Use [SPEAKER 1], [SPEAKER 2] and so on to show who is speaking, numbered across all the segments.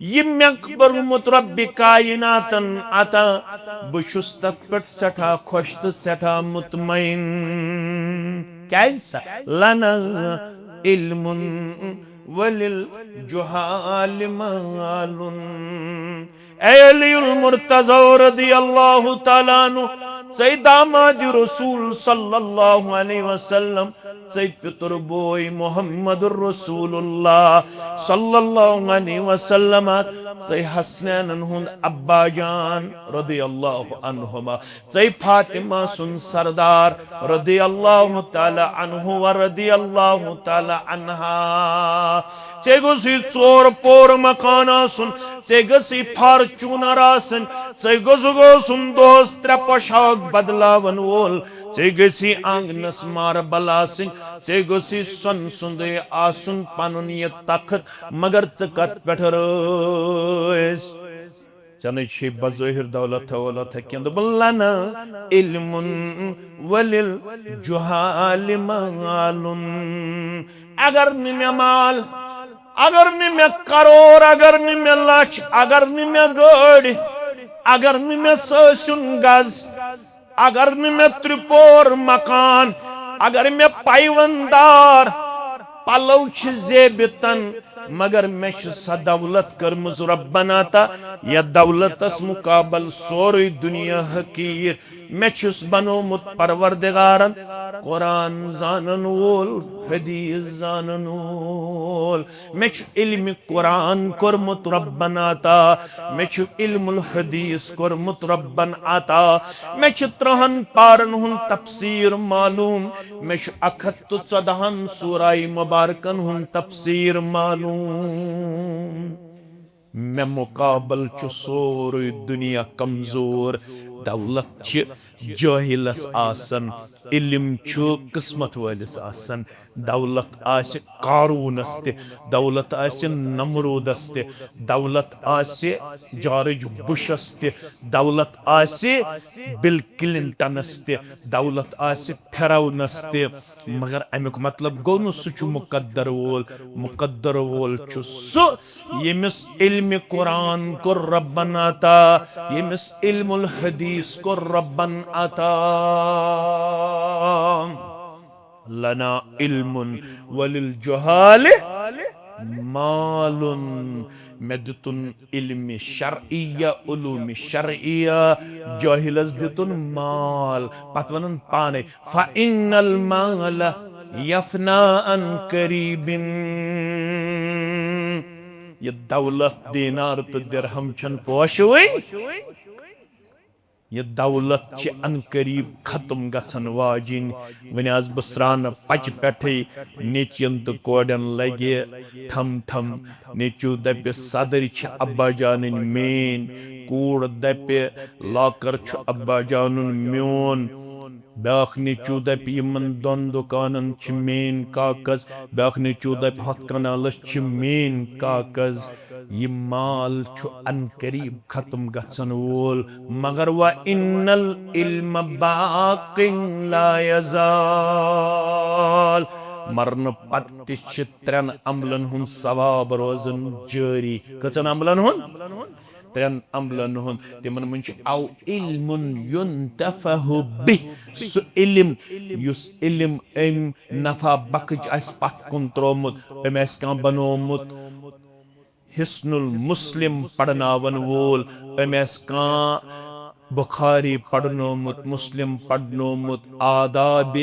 [SPEAKER 1] ये मे कोरमुत रब्बि कायनातन अता बहुस तथ पे सठा खुश तो सठा मुतमईन कैसा लना इल्मुन वलिल जुहाल मालुन अलियुल मुर्तज़ा रदियल्लाहु तआला अन्हु सई दामाद रसूल सल्लल्लाहु अलैहि वसल्लम सई पितर बोय मुहम्मदुर रसूलुल्लाह सल्लल्लाहु अलैहि वसल्लम सई हसनैन हुंद अब्बा जान रदियल्लाहु अन्हुमा सई फातिमा सुन सरदार रदियल्लाहु तआला अन्हु व रदियल्लाहु तआला अन्हा से गसी चोर पोर मकान आसन से गसी फार्चूनर आसन से गसुन दोस त्रे पोशाक बदलावन वोल से गसी आंगनस मार्बल आसन से गसी सन सुंदे आसन पनुन ये तखत मगर कत पे रस चन बज़ाहिर दौलत वौलत लना इल्मुन वलिल जुहाल मालुन अगर मे माल अगर मे करोड़ अगर मे लक्ष अगर मे गाड़ी अगर मे ससन गज अगर मे त्रिपोर मकान अगर मे पाइवंदार पलव जेबितन मगर मे सा दौलत कर्मज रब्बन अता या दौलतस मुकाबल सोरे दुनिया हकीर मे बनोमुत परवरदिगारन कुरान जानन वोल हदीस जानन वोल मे इल्म कुरान कोरमुत रब्बन अता मे इल्मुल हदीस कोरमुत रब्बन अता मे 30 पारन हुन तफसीर मालूम मे 114 सूराई मुबारकन हुन तफसीर मालूम मे मुकाबल सोरे दुनिया कमजोर दौलत जाहिलस आसन इल्म किस्मत वालिस आसन दौलत आसे कारूनस ते दौलत आसे नमरूदस ते दौलत आसे जॉर्ज बुशस ते दौलत आसे बिल क्लिंटनस ते दौलत आसे फिरौनस ते मगर अमुक मतलब गो न सह मुकद्दर वोल सु यमिस इल्म कुरान को रब्बन अता यमिस इल्मुल हदीस को रब्बन अता लना इल्मुन वलिल जुहाल मालुन मे दितुन इल्म शरइया उलूम शरइया जाहिलस दितुन माल पत वनन पाने फ़इन्नल माल यफना अन करीबिन ये दौलत दीनार तो दिरहम छन पोशवे ये दौलत अन करीब खत्म गन वाजिन वन आज बह स्रान पच पे नेचियन तो कोड़न लगे ठम ठम नेचू दप सदर अब्बा जान मेन कूड़ दप लॉकर अब्बा जान म्योन ब्याख नेचू दप यमन दोन दुकानन मेन कागज ब्याख नेचू दप 100 कनालस मेन कागज ये माल अन करीब खत्म गसन वोल मगर व इन्नल इल्म बाकिन ला यज़ाल मरन पत त्रेन अमलन हुन सवाब रोजन जारी कचन अमलन हुन त्रेन अमलन हुन तिमन मन औ इल्मुन युन्तफहु बिह सु इल्म युस इल्म एम नफा बकच अस पत कुन त्रोमुत एम अस का बनोमुत हिस्नुल मुस्लिम पढ़नावन वोल एम अस का बुखारी पढ़नोमुत मुस्लिम पढ़नोमुत आदाब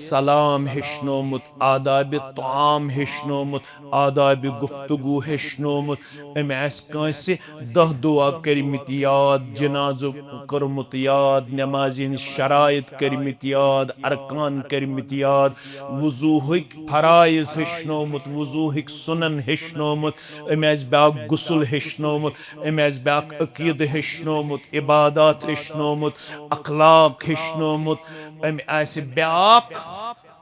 [SPEAKER 1] सलाम हेशनोमुत आदाब ताम हेशनोमुत आदाब गुफ्तगू हेशनोमुत अमे कंसे 10 दुआ करमित याद जनाजो करमुत याद नमाजिन शराइत करमित याद अरकान करमित याद वजूहिक फराइज हेशनोमुत वजूहिक सुनन हेशनोमुत अमे ब्याक गुसल हेशनोमुत अमे ब्याक अकीद हेशनोमुत इबादत हेशनोमुत अखलाक हेशनोमुत अमे आसि ब्याक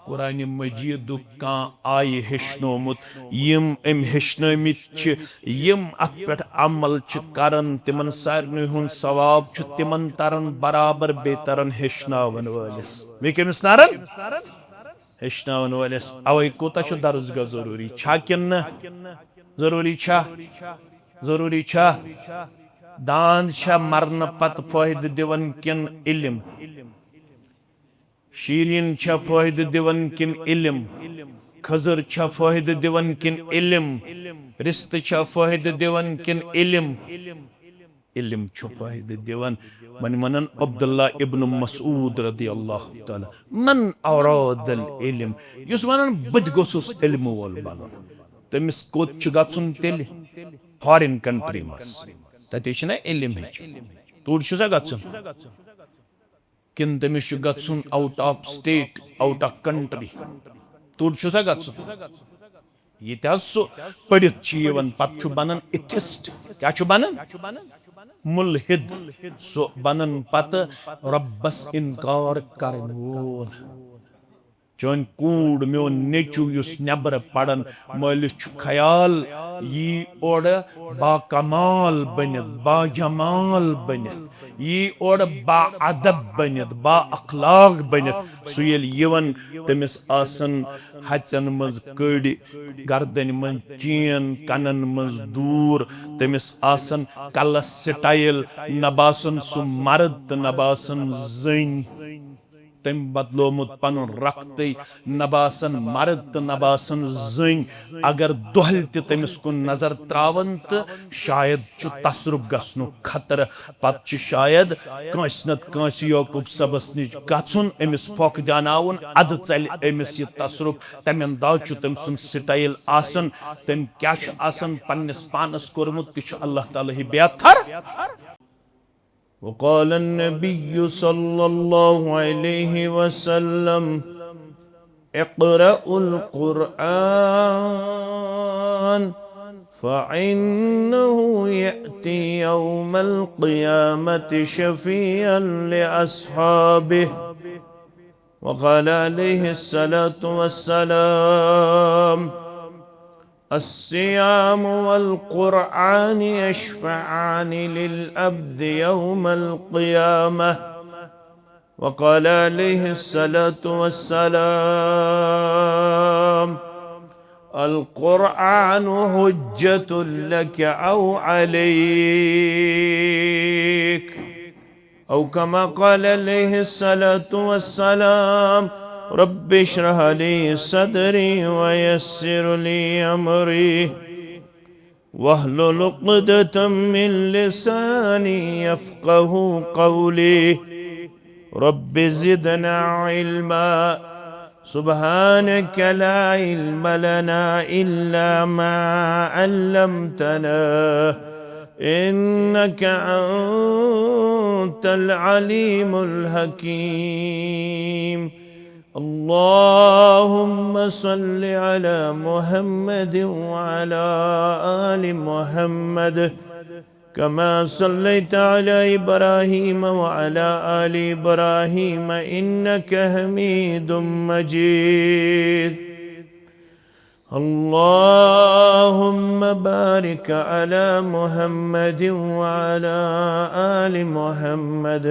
[SPEAKER 1] कुरान मजीद का आय हेशनोमुत यम अम हेशनमित यम अत पे अमल करन तिमन सारन हुन सवाब तिमन तरन बराबर बेतरन हेशनावन वालिस मे कमिस तरन हेशनावन वालिस अवै कोता दर्जगा जरूरी छा किन जरूरी छा ज़रूरी छा दांद छा मरन पत फायदे दिवन किन इल्म शीरीन छा फायदे दिवन किन इल्म खजर छा फायदे दिवन किन इल्म रिश्ते छा फायदे दिवन किन इल्म इल्म छु फायदे दिवन मन मनन अब्दुल्ला इब्न मसूद रदी अल्लाह ताला मन औरादल इल्म युस वनन बद गोसुस इल्म वोल बनन तमिस कोत छु गछुन तेल फॉरेन कंट्री मस तते छना इल्म हेच तूर छु सा गछुन किन तमिस छु गछुन out of state out of country तूर छु सा गछुन ये सो पढ़ित पत बनन इथिस्ट क्या बनन मुल्हिद सो बनन पत रब्बस इनकार करन वोल चोन कूड़ मोन नेचू युस नबर पड़न मालिस छु ख्याल यी ओड बा कमाल बनित बा जमाल बनित यी ओड बा अदब बनित बा अखलाक बनित सुयल यवन तमिस आसन हचन मज कड़ी गर्दन मज चीन कनन मज दूर तमिस आसन कलस स्टाइल नबासन सु मर्द नबासन जन तम बदलोमुत पन रक्त नबासन मर्द नबासन जन अगर दोहल तमिस कुन नजर त्रावन तो शायद तसरुफ गनु खतर पत शायद कंस नत कंस यकूब सबस निश गुन अमिस फोक जानावन अद चल अमिस यह तसरुफ तम अंदाज तम सुन स्टाइल आसन तम क्या आसन पन्निस पानस कोरमुत तह अल्लाह ताला ही बेहतर वक़ाल अन्नबी सल्लल्लाहु अलैहि वसल्लम इक़रउल क़ुरआन फ़इन्नहु यअती यौमल क़ियामति शफ़ीअन लिअस्हाबिहि वक़ाल अलैहिस्सलातु वस्सलाम अस्सियाम वल क़ुरआन यशफ़अआन लिल अब्द यौमल क़ियामह वक़ाल अलैहिस्सलातु वस्सलाम अल क़ुरआन हुज्जतुल लक औ अलैक औ कमा क़ाल अलैहिस्सलातु वस्सलाम रब्बि इश्रह ली सदरी वयस्सिर ली अमरी वहलुल उक़दतम मिन लिसानी यफ़क़हू क़ौली रब्बि ज़िदना इल्मा सुब्हानक ला इल्म लना इल्ला मा अल्लमतना इन्नक अंतल अलीमुल हकीम अल्लाहुम्मा सल्लि अला मुहम्मद व अला आलि मुहम्मद कमा सल्लैता अला इब्राहीम व अला आलि इब्राहीम इन्नका हमीदुम मजीद अल्लाहुम्मा बारिक अला मुहम्मद व अला आलि मुहम्मद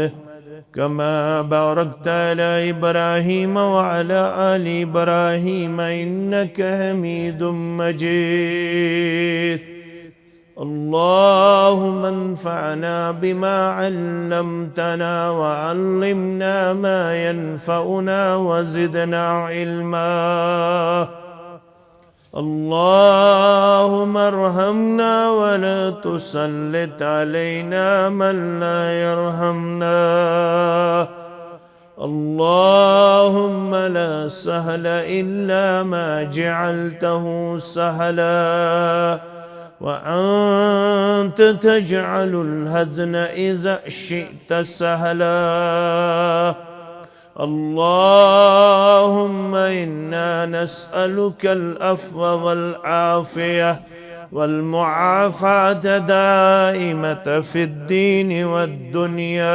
[SPEAKER 1] कमा बारकता अला इब्राहीम व अला आलि इब्राहीम इन्नका हमीदुम मजीद अल्लाहुम्मा अन्फ़अना बिमा अल्लमतना व अल्लिमना मा यनफ़अुना व ज़िदना इल्मा अल्लाहुम्मा अर्हमना व ला तुसल्लित अलैना मन ला यरहमना अल्लाहुम्मा ला सहला इल्ला मा जअलतहु सहला व अन्त तजअलुल हज़न इज़ा शि'त सहला अल्लाहुम्मा इन्ना नस्अलुकल अफ़्व वल आफ़ियह वल मुआफ़ात दाइमत फ़िद्दीन वद्दुनिया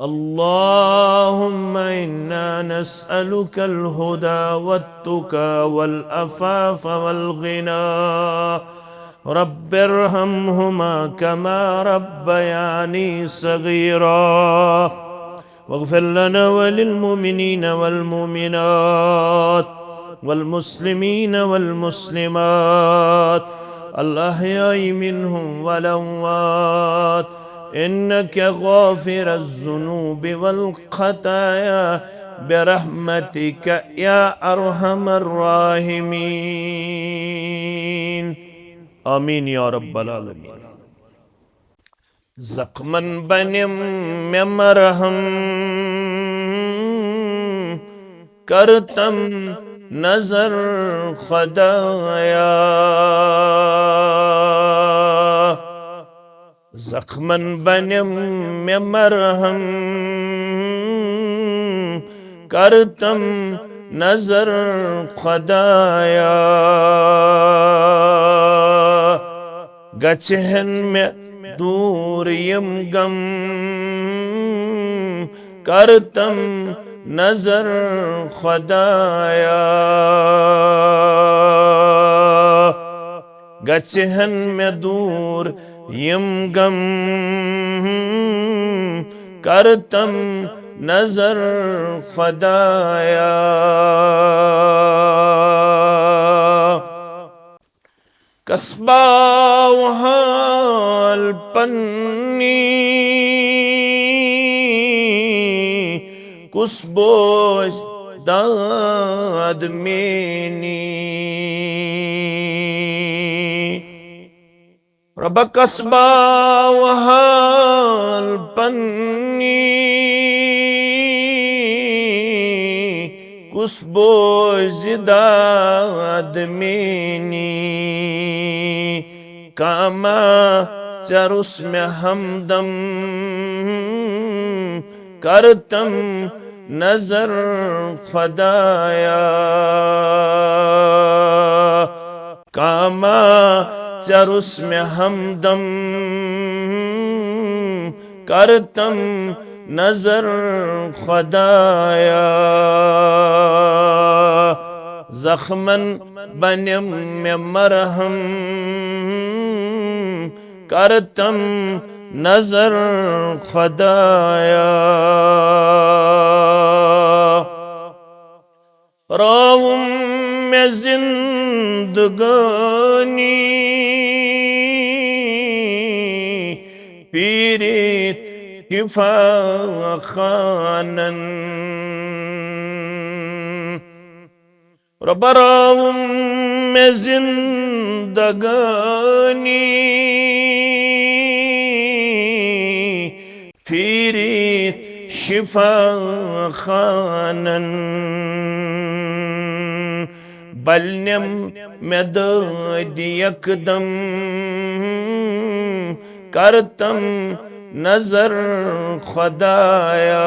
[SPEAKER 1] अल्लाहुम्मा इन्ना नस्अलुकल हुदा वत्तुका वल अफ़ाफ़ वल गिना रब्बिरहमहुमा कमा रब्बयानी सगीरा वग़फ़िर लना वलिलमुमिनीन वल्मुमिनात वल्मुस्लिमीन वल्मुस्लिमात الأحياء منهم والأموات إنك غافر الذنوب والخطايا برحمتك يا أرحم الراحمين آمين يا رب العالمين زخمن بنم میں مرہم کرتم نظر خدایا زخمن بنم میں مرہم کرتم نظر خدایا گچہن میں دور یم غم کرتم نظر خدایا گچہن میں دور یم غم کرتم نظر خدایا قصبہ وحال پنی کس بوجھ داد مینی رب قصبہ وحال پنی کس بوجھ داد مینی کاما چرس میں ہمدم کرتم نظر خدایا کاما چرس میں ہمدم کرتم نظر خدایا زخمن بنم میں مرہم کرتم نظر خدایا راوم میں زندگانی پیریت شفا خانن رب راوم میں زندگانی پیریت شفا خانن بلنم میں داد یکدم کرتم نظر خدایا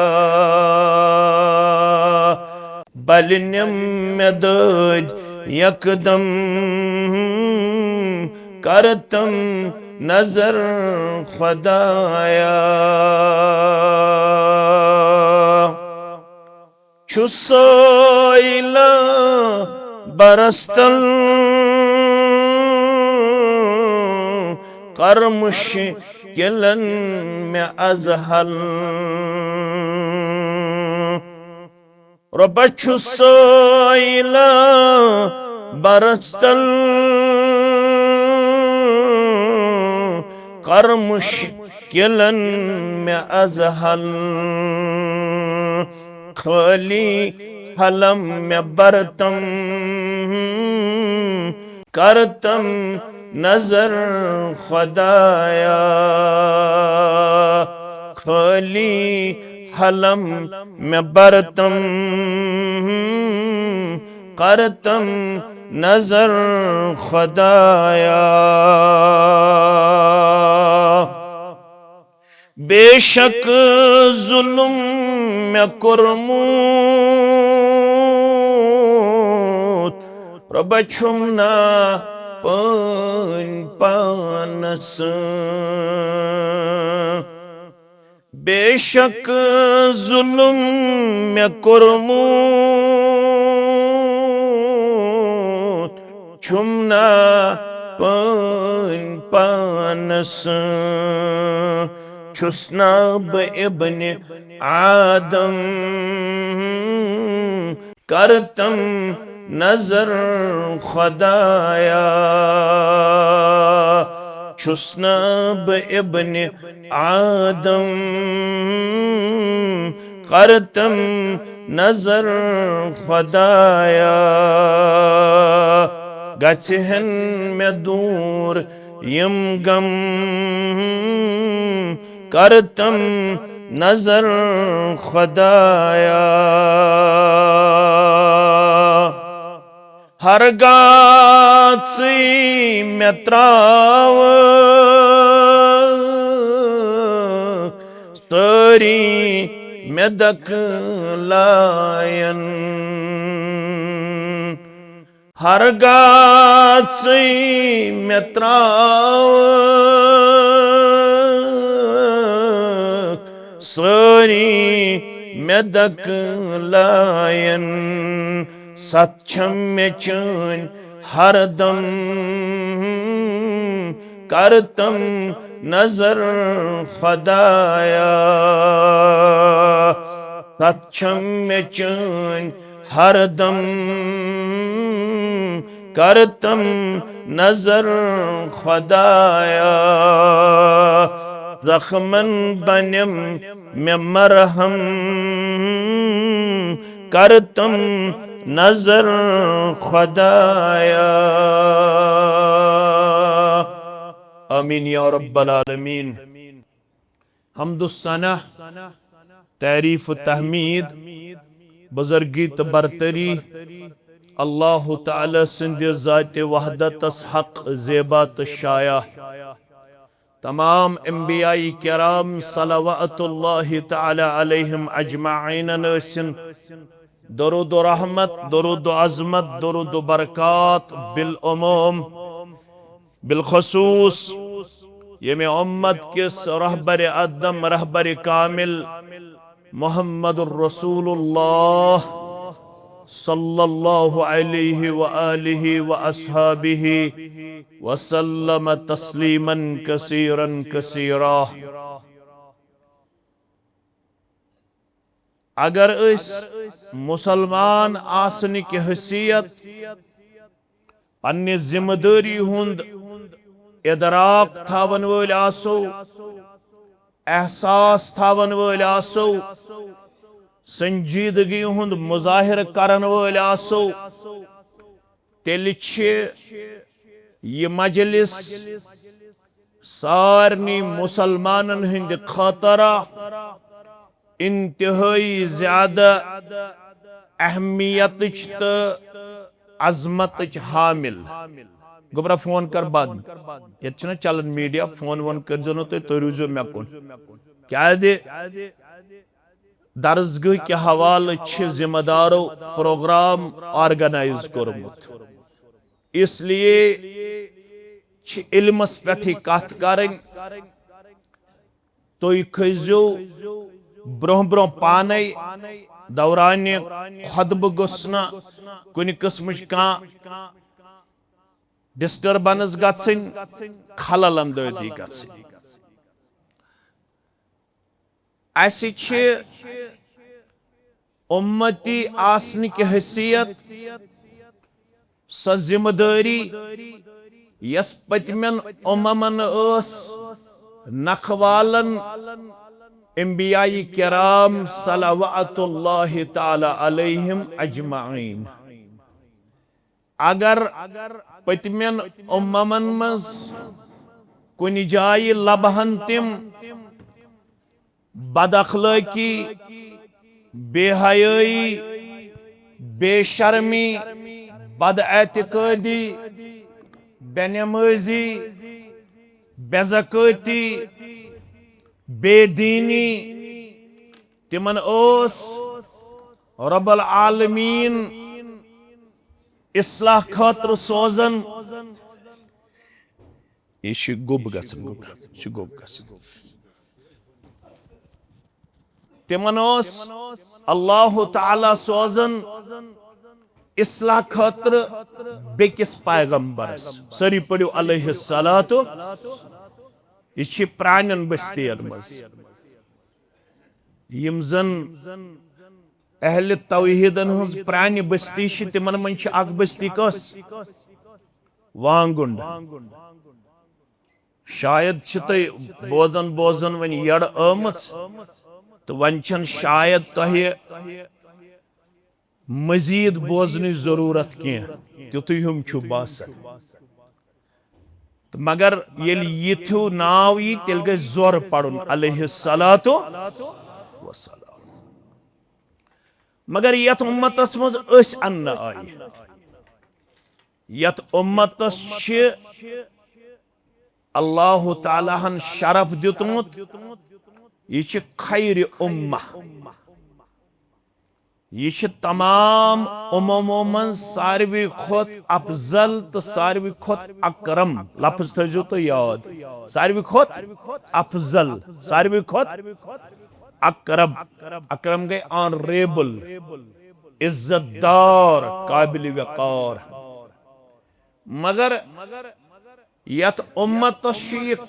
[SPEAKER 1] بلنم میں داد یکدم کرتم نظر خدایا چھسائلہ برستل کرمش کلن میں ازحل رب چھسائلہ برستل کرمش کلن میں ازحل خالی حلم میں برتم کرتم نظر خدایا خالی حلم میں برتم کرتم نظر خدایا بے شک ظلم میں کرموت رب چھمنا پان پانس بے شک ظلم میں کرموت چھمنا پان پانس چھسنا ابن آدم کرتم नजर खुदाया छुस्ना ब इब्न आदम करतम नजर खुदाया गचहन में दूर यम गम करतम नजर खुदाया हरगाची में त्राव सरी में दखलायन हरगाची में त्राव सरी में दखलायन सच्छम में चन हरदम करतम नजर खुदाया सच्छम में चन हरदम करतम नजर खुदाया जख्मन बनम में मरहम करतम नजर खुदाया आमीन या रब्बल आलमीन। हम्दुस्सना तारीफ तहमीद बुजुर्गी तो बरतरी अल्लाह ताला सिंध ज़ात वहदतस हक ज़ेबा तो शाया तमाम अंबियाई किराम सलवातुल्लाहि तआला अलैहिम अजमाइन नसिन दरूद व रहमत दरूद व अज़मत दरूद व बरकात बिल उमूम बिल खुसूस यमे उम्मत किस रहबर अदम रहबर कामिल मुहम्मदुर रसूलुल्लाह सल्लल्लाहु अलैहि व आलिहि व अस्हाबिहि वसल्लम तस्लीमन कसीरन कसीरा। अगर इस मुसलमान आसने की हैसियत अन्य जिम्मेदारी हुंद इदराक थावन वल आसो एहसास थावन वल आसो संजीदगी हुंद मुजाहिर करन वल आसो तेल ये मजलिस सारनी मुसलमानन हिंद खतरा इंतहाई ज्यादा अहमियत तो अजमत हामिल गुबरा फोन कर बंद ये चलन मीडिया फोन वोन कर रूजो मे कुन क्या दे दर्जगह के हवाले जिम्मेदारों प्रोग्राम ऑर्गेनाइज कोरमुत इसलिए इल्मस पे कत कर तुम खजो ब्रोह ब्रोह पाने दौरान खुतब गुस्ना कुन किस्म डिस्टर्बेंस गन खलल अंदाजी उम्मती आसन की हैसियत स जिम्मेदारी यस पतमन उम्मन नखवालन अंबियाई किराम सलवातुल्लाहि तआला अलैहिम अजमाइन अगर पतमन उम्मन मज कुन जाय लबहन तिम बदअखलाकी बेहयाई बेशर्मी बदएतिकादी बेनमाजी बेज़काती बेदीनी तिमन ओस रब्बुल आलमीन इस्लाह खातिर सोजन यह गुब गसन तिमन ओस अल्लाह ताला सोजन इस्लाह खातिर बेकिस पैगंबरस सरी पड़ो अलैहिस्सलातु यह प्रानन बस्तियन मज यम जन अहल तौहीदन हज प्रान बस्ती तिमन मन बस्ती कस वांगुंड शायद बोजन बोजन वन यड़ आम तो वन शायद तह मजीद बोजन जरूरत कह तुम बासन तो मगर यथु नाव यी तेल गई जोर पड़न अलैहिस्सलातु वस्सलाम मगर यथ उम्मतस मज अन्न आई यथ उम्मतस अल्लाह ताला हन शरफ दितमुत यह खैर उम्मा यह तमाम उम्मों मन सारवी खोत अफजल तो सारवी खोत अकरम लफ्ज थो तो याद सारवी खोत अफजल सारवी खोत अकरम अकरम गए ऑनरेबल इज्जतदार काबिल वकार मगर यथ उम्मत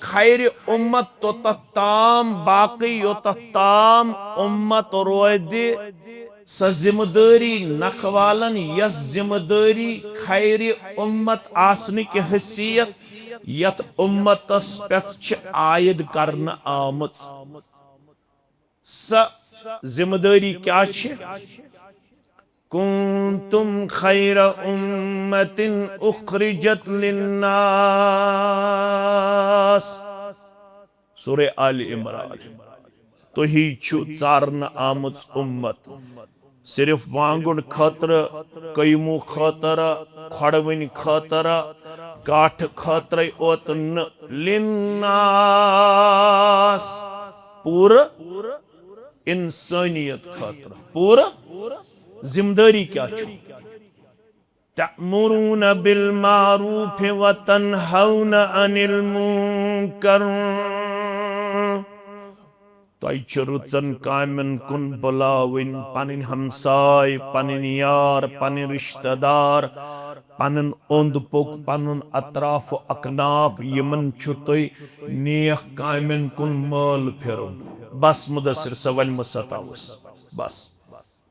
[SPEAKER 1] खैर उम्मत तो ताम बाकी योत ताम उम्मत रोद स जिम्मेदारी नखवालन यस जिम्मेदारी खैर उम्मत आसने की हैसियत यथ उम्मतस पे आयद करना आमत स जिम्मेदारी क्या कुंतुम खैर उम्मतिन उखरिजत लिन्नास सूरह आल इमरान तो ही चारन आमच उम्मत सिर्फ वांगुन खतर कयमू खतर खड़वन खतर काठ खतर ओत लिन्नास पूर इंसानियत खतर पूरा जिम्मेदारी क्या तअमुरून बिल मारूफ व तन्हौन अनिल मुनकर तुझ रुचन कामन कुन बुलावन पन हमसाय पन यार पन रिश्तेदार पन ओंद पोक पन अतराफ अकनाफ यमन नेक कामन कुन माल फिरुन बस मुदसर सवल मसतावस बस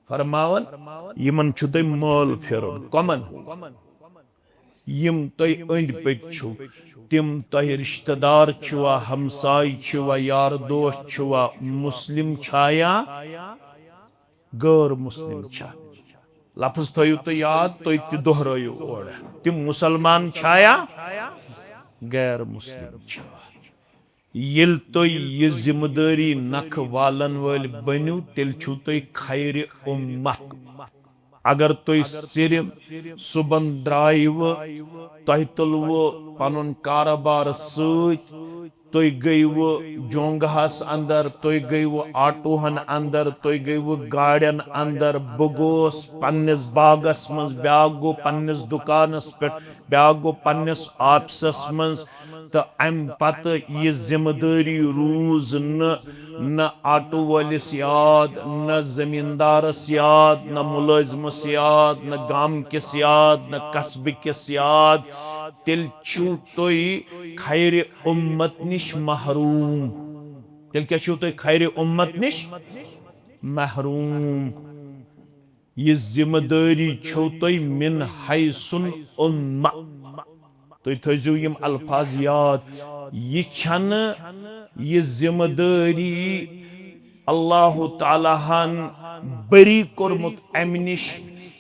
[SPEAKER 1] फरमावन यमन माल फिरुन कमन यम तुम अंद पक तिम तुह रिश्तेदार छुआ हमसाय छुआ यार दोस्त छुआ मुस्लिम छाया गैर मुस्लिम छा लफ्ज थो तो याद तुम दोहरायो और तिम मुसलमान छाया गैर मुस्लिम छा येल तुम यह जिम्मेदारी नख वालन वाल बनो तेल छु तुम खैर उम्मत अगर तुम सिर्फ सुबन द्रायव तुह तुलव पन कारोबार सत तुम गयव जोंगहस अंदर तुम गयव आटोहन अंदर तुम गयव गाड़न अंदर बह गोस पन्निस बागस मज ब्या गो पन्निस दुकानस पे ब्या गो पन्निस ऑफिसस मज तो अम पत यह जिम्मेदारी रूज न आटो वालिस याद न जमींदारस याद न मुलाजिमस याद न गाम किस याद न कस्ब किस याद तिल छु तुम खैर उम्मत निश महरूम तिल क्या छु तुम खैर उम्मत निश महरूम यह जिम्मेदारी छो तुम मिन हैसुल उम्मा तुम थो यम अल्फाज याद यह जिम्मेदारी अल्लाह ताला हन बरी कोरमुत अम निश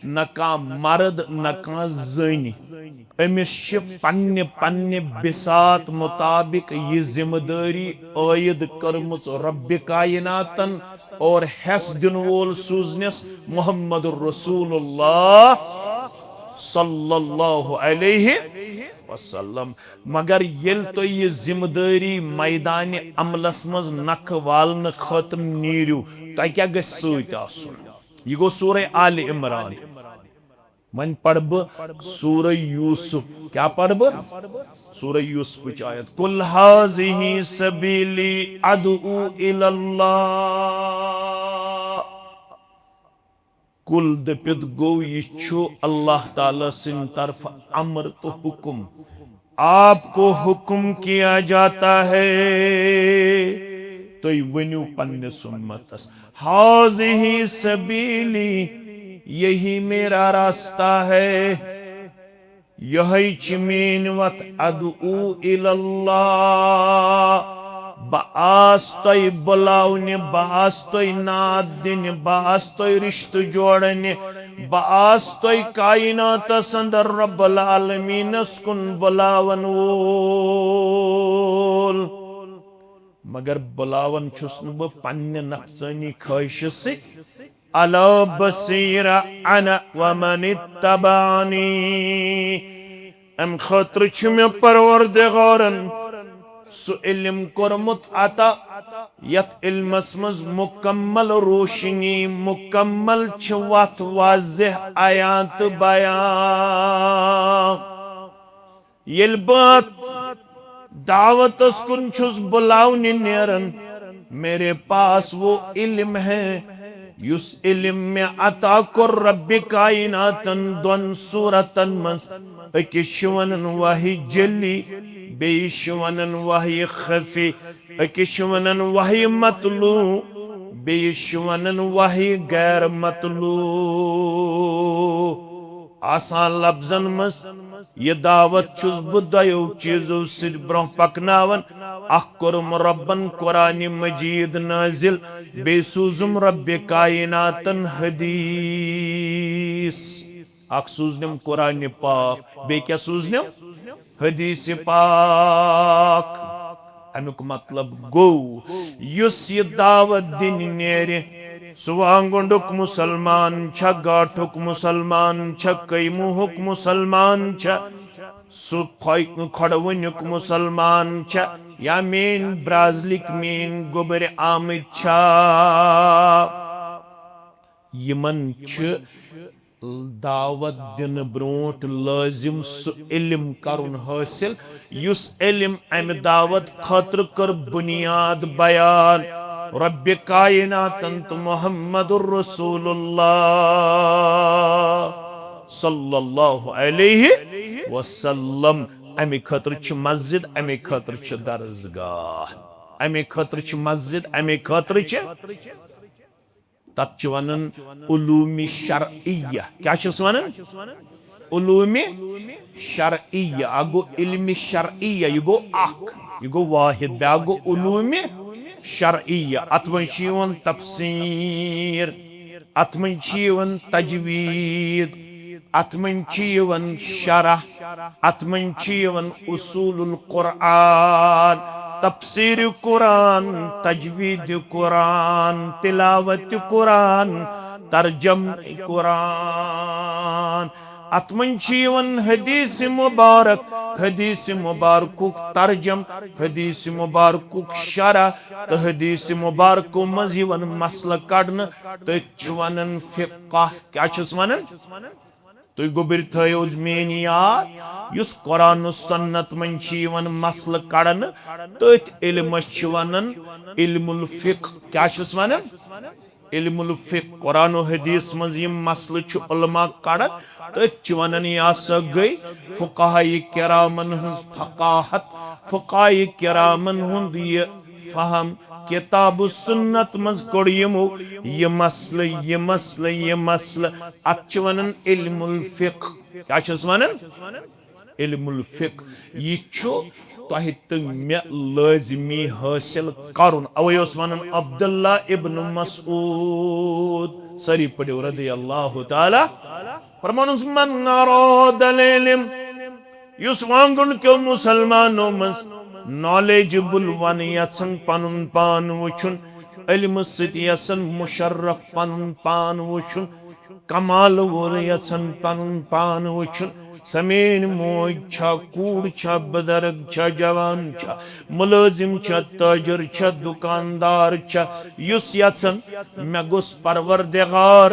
[SPEAKER 1] न का मर्द न का जन अमिस पन्ने पन्ने बिसात मुताबिक यह जिम्मेदारी आयद करमुच रब्बे कायनातन और हेस दिन वोल सूजनस मुहम्मद रसूलुल्लाह सल्लल्लाहु अलैहि वसल्लम मगर येल तो यह जिम्मेदारी मैदान अमलस मज नख वालन खत्म नीरू तह क्या यह गो सूरह आल इमरान मन पढ़ सूरह यूसुफ क्या पढ़ सूरह यूसुफ आयत कुल हाज़िही सबीली अदऊ इलल्लाह कुल दपित गो यह अल्लाह ताला सिन तरफ अमर तो हुक्म आपको हुक्म किया जाता है तुई वन्यू पन्निस उम्मतस हाज़िही सबीली, यही मेरा रास्ता है, यही मीन वत अदऊ इलल्लाह। बास तोय बुलावने, बास तोय नाद दिन, बास तोय रिश्त जोड़ने, बास तोय कायनातस अंदर रब्बुल आलमीनस कुन बुलावन वोल। मगर बुलावन छुस न बह पन्ने नफसानी ख्वाहिश सित। अला बसीरा अना व मन इत्तबानी, अम खतर छ मे परवरदिगारन सु इल्म कोरमुत अता, यत इल्मस मज मुकम्मल रोशनी, मुकम्मल छ वत वाज़ेह आयात बयान। येल बात दावतस कुन छुस बुलावने नेरन, मेरे पास वो इल्म है युस इल्म में अता कोर रब्बि कायनातन दोन सूरतन मज। अकिस वनन वही जली, बेइश वनन वही खफी, अकिस वनन वही मतलू, बेइश वनन वही गैर मतलू। आसान लफ्जन मज ये दावत छुस बह दयो चीजों से ब्रोह पकनावन। अख कोरम रब्बन कुरान मजीद नाजिल, बेसूजुम रब्बे कायनातन हदीस। अख सूजनम कुरान पाक, बे क्या सूजनम हदीस पाक। अमुक मतलब गो युस ये दावत दिन नेरे, सुवांगुंडुक मुसलमान छ, गाठुक मुसलमान छ, कैमुहुक मुसलमान छ, सु खड़वनुक मुसलमान छ, या मेन ब्राजलिक मेन गोबर आमद छ। यमन छ दावत दिन ब्रोट लाजिम सु इल्म करुन हासिल, युस इल्म अम दावत खतर कर बुनियाद बयान। रब्बे कायनातन तो मुहम्मदुर रसूलुल्लाह सल्लल्लाहु अलैहि वसल्लम। अमे खतर छ मस्जिद, अमे खतर छ दरसगाह, अमे खतर छ मस्जिद, अमे खतर छ तत् वनन उलूमी शरइया। क्या वनन उलूमी शरइया। अगो इल्मी शरइया यह गो अख, यह गो वाहिद, ब्या गो उलूमी शरइया। अत मन तफसीर, अत मन तजवीद, अत मन शरह, अत मन उसूलुल कुरान, तफसीर कुरान, तजवीद कुरान, तिलावत कुरान, तर्जम कुरान। अतमन हदीस मुबारक, हदीस मुबारक तर्जम, हदीस मुबारक शरह, तो हदीस मुबारक मजीवन मसल कड़न तो वन फिक़ह। क्या वनन तुम गोबर थो मेन याद, युस कुरान सुन्नत मन मसल कड़न तथ इल्मस वनन इल्मुल फिक़ह। क्या वनन इल्मुल फिक़ह। कुरान हदीस मज मसल उलमा कड़न तथ वनन या सा गई फुक़हा किरामन हज फ़क़ाहत, फ़ुक़हा किरामन हुंद ये फहम। किताब सुन्नत मज कोड़ यमो ये मसल, ये मसल, ये मसल। अत वनन इल्मुल फिक़ह। क्या वनन इल्मुल फिक़ह। यह तोह तो मे लाजिमी हासिल करुन। अवे वनन अब्दुल्ला इब्न मसऊद, सारी पढ़ो रज़ियल्लाहु ताला। फरमानुस मन अरादल इल्म, युस वांगुन क्यों मुसलमानों मज नॉलेजेबल वन यसन पनुन पान वुचुन, इल्म सति यसन मुशर्रफ पनुन पान वुचुन, कमाल वोल यसन पनुन पान वुचुन। समेन मोज छा, कूड़ छा, बुजुर्ग छा, जवान छा, मुलाजिम छा, ताजर छा, दुकानदार छा, युस यसन मे गुस परवरदिगार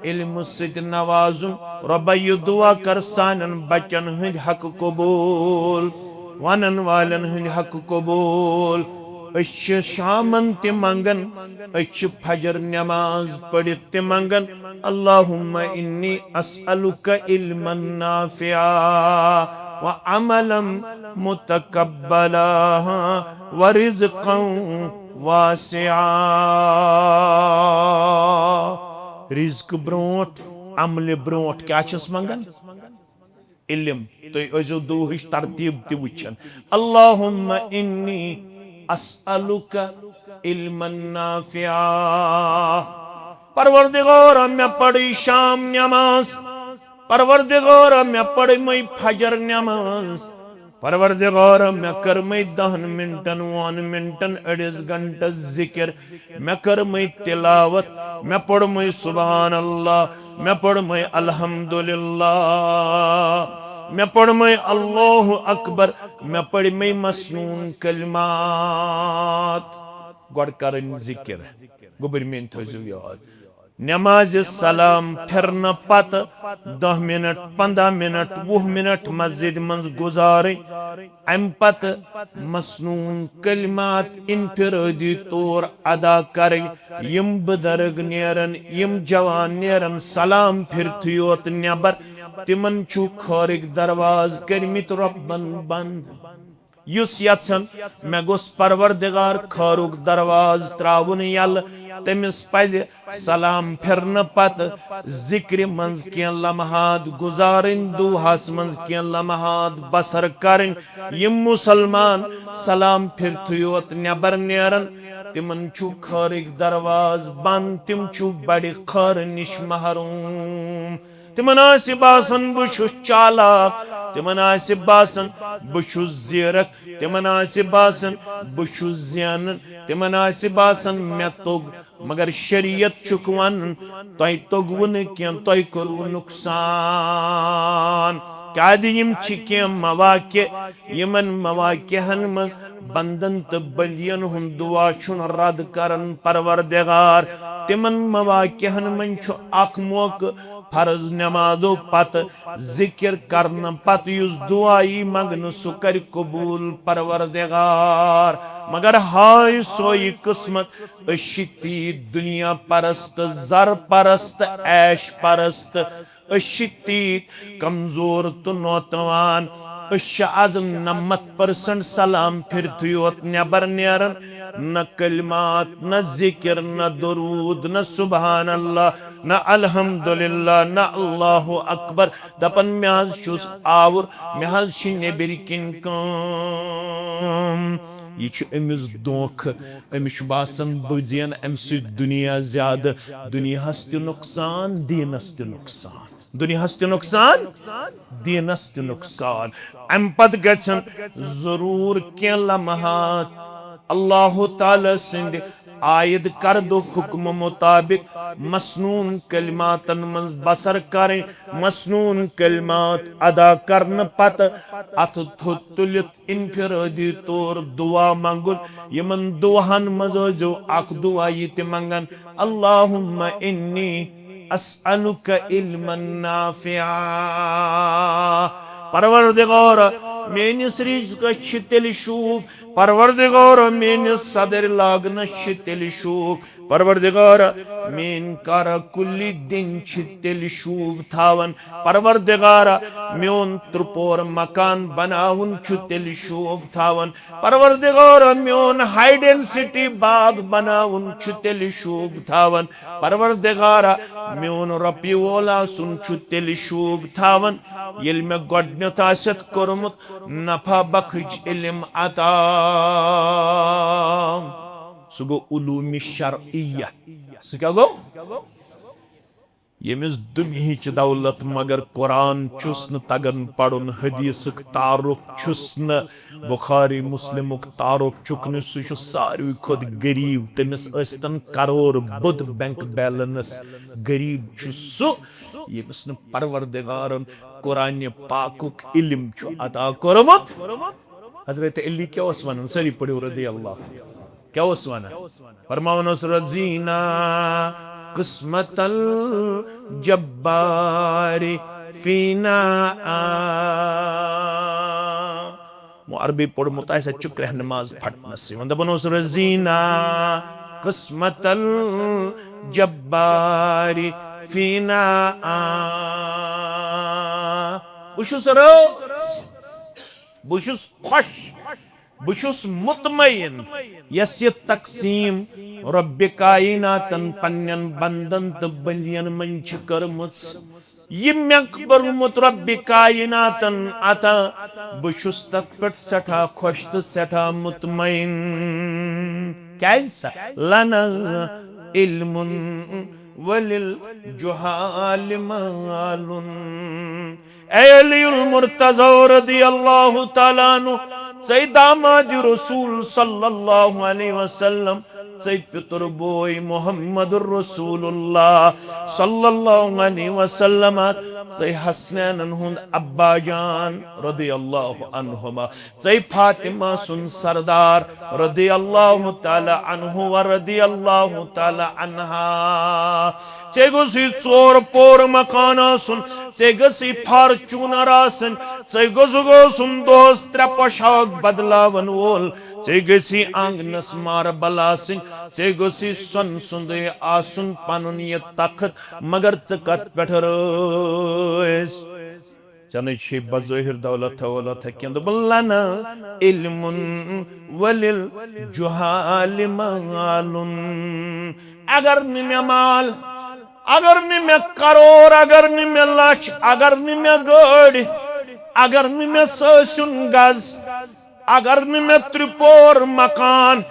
[SPEAKER 1] इल्म सति नवाजुन। रब्बा यह दुआ कर सानन बचन हंद हक कबूल, वनन वालन हंद हक कबूल। शामन ते मंगन, फजर नमाज पढ़ित ते मंगन, अल्लाहुम्मा इन्नी अस्अलुका इल्मन नाफिआ व अमलन मुतकब्बला व रिज़्क़न वासिआ रिज्क ब्रोट अमल ब्रोट क्या मंगन इल्म तो अजो दोहिश तरतीब ति वुचन अल्लाहुम्मा इन्नी अस्अलुका इल्मन नाफिआ परवरदिगार मैं पढ़ी शाम नमाज परवरदिगार मैं पढ़ मई फजर नमाज परवरदिगार मैं कर मई 10 मिनटन 1 मिनटन अड़िस घंटा जिक्र मैं कर मई तिलावत मैं पढ़ मई सुबहान अल्लाह मैं पढ़ मई अल्हम्दुलिल्लाह मैं पढ़ मई अल्लाहु अकबर मैं पढ़ मई मसनून कलमात गॉड करन जिक्र गुबर में थजु याद नमाज सलाम फिरन पत 10 मिनट 15 मिनट 20 मिनट मस्जिद मंज गुजार अम पत मसनून कलमात इनफिरादी तौर अदा कर यम बुजुर्ग नेरन यम जवान नेरन सलाम फिरत योत नबर तिमन छु खारिक दरवाज करमित रब्बन बंद युस यत्सन मे गोस परवरदिगार खारुक दरवाज त्रावन यल तमिस पज सलाम फिरन पत जिक्र मंज के लम्हात गुजारिन दुहास मंज के लम्हात बसर करन यम मुसलमान सलाम फिरत योत नबर नेरन तिमन छु खारिक दरवाज बंद तिम छु बड़े खार निश महरूम तिमन बासन बुशुस चालाक तिमन बासन बुशुस ज़ीरक तिमन बासन बुशुस ज़ानन तिमन बासन मे तोग मगर शरीयत छुक वन तोय तोगव न कह तोय कोरव नुकसान क्या यम मवाक्य यमन मवाक्यहन मज बंदन तो बलियन हुंद दुआ छुन रद करन परवरदिगार तिमन मवाक्यहन मन छु अख मौक फर्ज नमाजो पत जिक्र करन पत युस दुआई मगन सु कर कबूल परवरदिगार मगर हाय सोई किस्मत अशिती दुनिया परस्त जर परस्त ऐश परस्त अशिती कमजोर तो नौतवान आज 90% सलाम फिरत योत नबर नेरन न कलमात न जिक्र न दरूद न सुबहान अल्लाह न अल्हम्दुलिल्लाह न अल्लाहु अकबर दपन मे छुस आवर मे नेबर किन काम यह अमिस दोख अमिस बासन बजियन अम दुनिया ज्यादा दुनियास त नुकसान दीनस त नुकसान दुनियास त नुकसान दीनस त नुकसान अम पत गछन जरूर के लम्हात अल्लाह ताला सिंद आयद कर दो हुक्म मुताबिक मसनून कलमातन मंज बसर करें मसनून कलमात अदा करन पत अथ तुलित इनफिरादी तौर दुआ मंगुल यमन दुआहन मज जो अख दुआ ये मंगन अल्लाहुम्मा इन्नी अस्अलुका इल्मन नाफिआ परवरदिगार मेनिस रिज़्क़स तेल शूब परवरदिगार मेनिस सदर लागनस तेल शूब परवरदिगार मेन कर कुल्ली दिन तेल शूब थावन परवरदिगार मेन त्रुपोर मकान बनावन तेल शूब थावन परवरदिगार मेन हाई डेंसिटी बाग बनावन तेल शूब थावन परवरदिगार मेन रपी वोला सुन तेल शूब थावन येल मे गोडनत आसत कोरमुत नफा बखज इल्म अता सु गो उलूम शरइया सु क्या गो यमिस दुनियाच दौलत मगर कुरान चुस न तगन पढ़ुन हदीसुक तारुक चुस न बुखारी मुस्लिमुक तारुक चुकन सु सारी खुद गरीब तमिस अस्तन करोड़ बुद बैंक बैलेंस गरीब सु यमिस न परवरदिगारन कुरान पाकुक इल्म अता कोरमुत हजरत अली क्या वन सरी पढ़ो रदी अल्लाह क्या वन फरमावन रजीना किस्मतल जब्बारी फीना मो अरबी पढ़मुत आसा चुक रह नमाज फटनस वन दपन रजीना किस्मतल जब्बारी फीना बुशुस खुश बुशुस मुतमईन यस ये तकसीम रब्बि कायनातन पन्नन बंदन तो बंदियन मन छ करमुच ये मे कोरमुत रब्बि कायनातन अता बुशुस तथ पे सठा खुश तो सठा मुतमईन कैसा लना इल्मुन वलिल जुहाल मालुन अलियुल मुर्तज़ा रदियल्लाहु तआला अन्हु दामाद रसूल सल्लल्लाहु अलैहि वसल्लम पितर बोय मुहम्मदुर रसूलुल्लाह सल्लल्लाहु अलैहि वसल्लम हसनैन हुंद अब्बा जान रदियल्लाहु अन्हुमा फातिमा सुन सरदार रदियल्लाहु तआला अन्हु व रदियल्लाहु तआला अन्हा गसी चोर पोर मकान आसन गसी फार्चूनर आसन गोसुन दोस त्रे पोशाक बदलावन वोल गसी आंगनस मार्बल आसन गसी सन सुंद आसन पनुन ये तखत मगर कत पे रस चन बज़ाहिर दौलत वौलत लना इल्मुन वलिल जुहाल मालुन अगर मे माल अगर मे करोड़ अगर मे लक्ष अगर मे गाड़ी अगर मे ससन गज अगर मे त्रिपोर मकान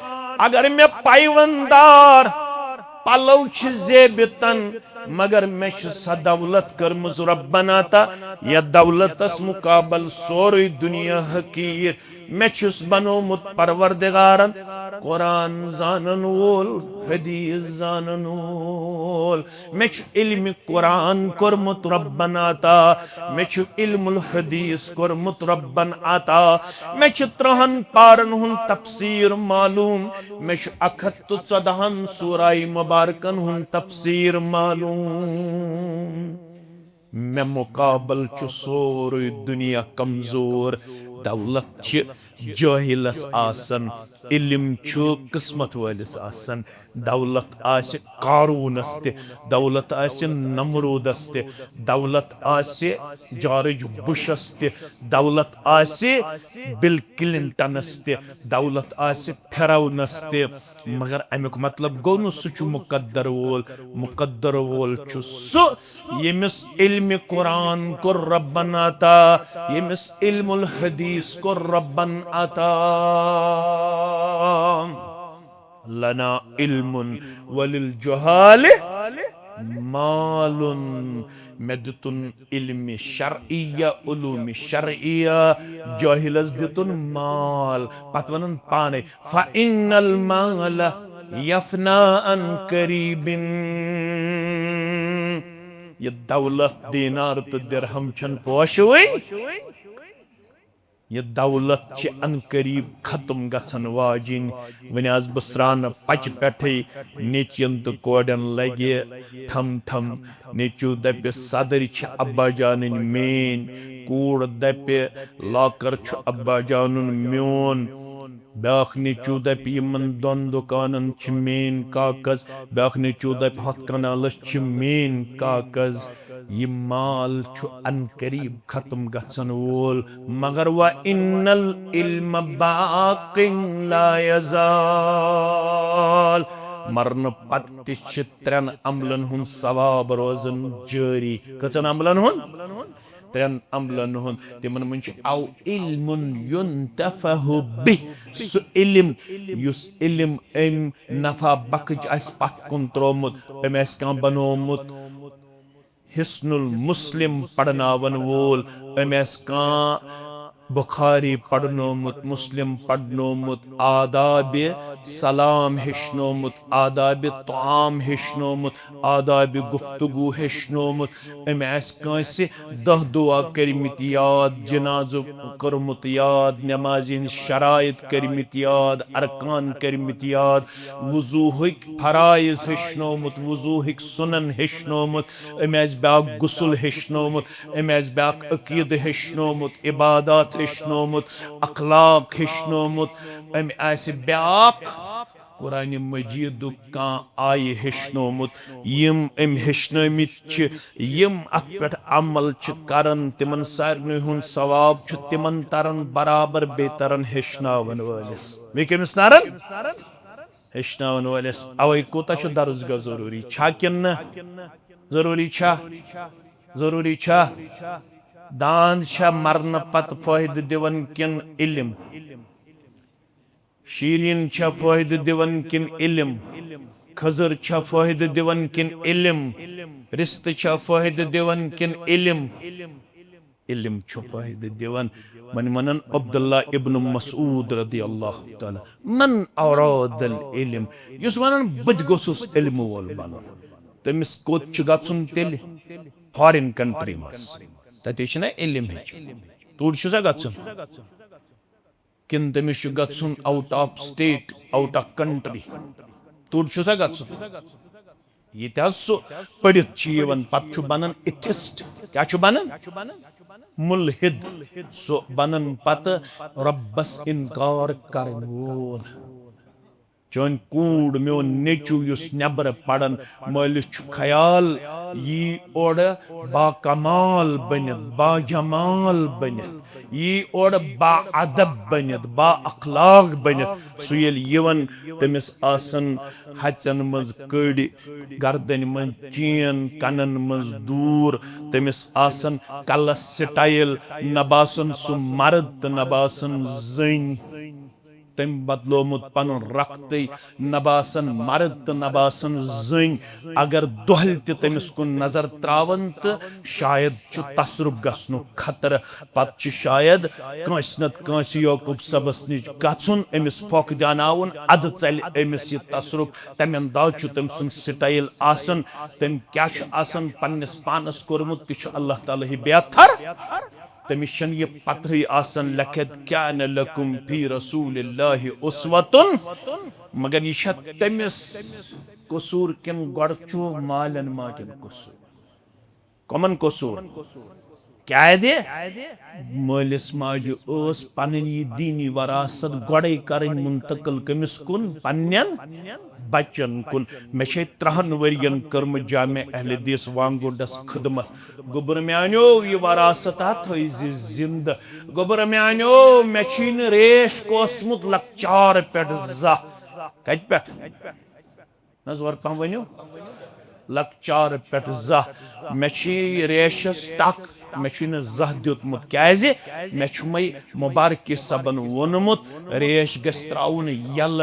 [SPEAKER 1] अगर मे पाइवंदार पलव जेबितन मगर मे सा दौलत कर्मज रब्बना ता या दौलतस मुकाबल सोरे दुनिया हकीर मे बनोमुत परवरदिगारन कुरान जानन वोल हदीस जानन वोल मे इल्म कुरान कोरमुत रब्बना ता मे इल्मुल हदीस कोरमुत रब्बन आता मे 3 पारन हुन तफसीर मालूम मे 114 सूरा मुबारकन हुन तफसीर मालूम मे मुकाबल सोरे दुनिया कमजोर दौलत जाहिलस आसन इल्म किस्मत वालिस आसन दौलत आसे कारूनस ते दौलत आसे नमरूदस ते दौलत आसे जॉर्ज बुशस ते दौलत आसे बिल क्लिंटनस ते दौलत आसे फिरौनस ते मगर अमुक मतलब गो न सह मुकद्दर वोल सु यमिस इल्म कुरान को रब्बन अता यमिस इल्मुल हदीस को रब्बन अता लना इल्मुन वलिल जुहाल मालुन मे दुतुन इल्म शरइया उलूम शरइया जाहिलस दुतुन माल पत वनन पाने फ़इन्नल माल यफना अन करीबिन ये दौलत दीनार तो दिरहम छन पोशवई ये दौलत अन करीब खत्म गन वाजिन वन आज बह पच पे नेचियन तो कोडन लगे थम थम नेचू दप सदर अब्बा जान मेन कूड़ दप लॉकर अब्बा जान म्योन ब्याख नेचू दप दोन दुकानन मेन कागज ब्याख नेचू दप 100 कनालस मेन कागज ये माल अन करीब खत्म गसन वोल मगर व इन्नल इल्म बाक़िन ला यज़ाल मरन पत 3 अमलन हुन सवाब रोजन जारी कचन अमलन हुन 3 अमलन हुन तिमन मन औ इल्मुन युन्तफहु बिह सु इल्म युस इल्म एम नफा बकज अस पत कुन त्रोमुत एम का बनोमुत हिस्नुल मुस्लिम पढ़नावन वोल एमएस का बुखारी पढ़नोमुत मुस्लिम पढ़नोमुत आदाब सलाम हेशनोमुत आदाब ताम हेशनोमुत आदाब गुफ्तगू हेशनोमुत एमएस कांसे 10 दुआ करमित याद जनाजो करमुत याद नमाजिन शराइत करमित याद अरकान करमित याद वुजूहिक फराइज हेशनोमुत वुजूहिक सुनन हेशनोमुत एमएस बाक गुस्ल हेशनोमुत एमएस बाक अकीद हेशनोमुत इबादत हेशनोमुत अखलाक हेशनोमुत अम आसि ब्याक कुरान मजीद का आय हेचनोमुत यम अम हेचनमित यम अत पे अमल करन तिमन सारन हुन सवाब तिमन तरन बराबर बे तरन हेचनावन वलिस बे कमिस तरन हेचनावन वलिस अवै कोता दरुजगा जरूरी छा किन जरूरी छा जरूरी छा दांद छा मरन पत फायदे दिवन किन इल्म शीरीन छा फायदे दिवन किन इल्म खजर छा फायदे दिवन किन इल्म रिश्त छा फायदे दिवन किन इल्म इल्म छु फायदे दिवन मन मनन अब्दुल्ला इब्न मसूद रदी अल्लाह ताला मन औरादल इल्म युस वनन बद गोसुस इल्म वोल बनन तमिस कोत छु गछुन तेल फॉरेन कंट्री मस तते छना इल्म हेच तूर छु सा गछुन किन तमिस छु गछुन out of state out of country तूर छु सा गछुन ये सो पढ़ित पत बनन इथिस्ट क्या बनन मुलहिद सो बनन पत रब्बस इनकार करन वोल चोन कूड़ मोन नेचू युस नबर पड़न मालिस ख्याल यी ओड बा कमाल बनित बा जमाल बनित यी ओड बा अदब बनित बा अखलाक बनित सुयल यवन तमिस आसन हचन मज कड़ी गर्दन मज चीन कनन मज दूर तमिस आसन कलस स्टाइल नबासन सु मर्द नबासन जन तम बदलोमुत पन रक्त नबासन मर्द नबासन जन अगर दोहल तमिस कुन नजर त्रावन तो शायद तसरुफ गनु खतर पत शायद कंस नत कंस यकूब सबस निश गुन अमिस फोक जानावन अद चल अमिस यह तसरुफ तमें अंदाज तम सुन स्टाइल आसन तम क्या आसन पन्नस पानस कोरमुत तह अल्लाह ताला ही बेहतर तमिस यह पत्र आसन लखत क्या न लकुम फी रसूलिल्लाहि उस्वतुन मगर यह तमिस कसूर किन गु मालन माजन कसूर कमन कसूर क्या दे मालिस माज पन दीनी वरासत गड़े कर मुंतकिल कमिस कुन पन्न बचन कुन मे 3 वरियन कर्म जामे अहल हदीस वांगुडस खिदमत गोबर मानो यह वरासत जिंद गोबर मानो मे रेश कोसमुत लकचार पे कत पे नजर पह वनो लकचार पे मे रेशस टक मे जह दितमुत क्या मे मुबारक सबन वोनमुत रेश गस त्राउन यल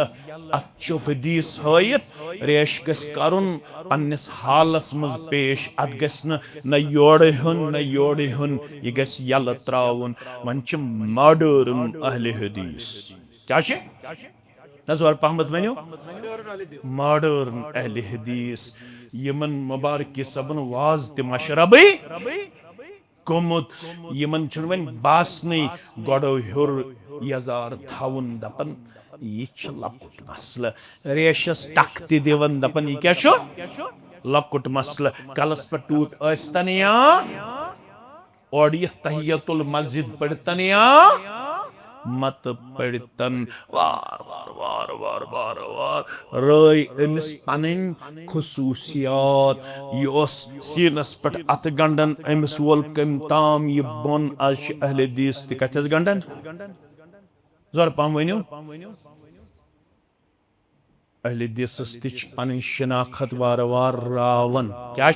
[SPEAKER 1] अत हदीस हयत रेश गस करुन पन्निस हालस मज पेश अत गस न योड़े हुन न योड़े हुन यह गस यल त्राउन वन मॉडर्न अहले हदीस क्या नजर पहमत वनो मॉडर्न अहले हदीस यमन मुबारक सबन वाज त मशरब गोमुत यमन वन बासन गो हर यजार थवन दपन यह लकुट मसल रेशस टक दिवन दपन यह क्या लकुट मसल कलस पे टूट तन या और यह तहियतुल मस्जिद पढ़तन या मत पढ़तन वार वार वार वार वार वार रई अमिस पन खसूसियात यह सीनस पे अत गंडन अमिस वोल कम ताम यह बोन आज अहले हदीस तथस गंडन जोर पम वनो अहले हदीस पन शनाखत वार वार रावन क्या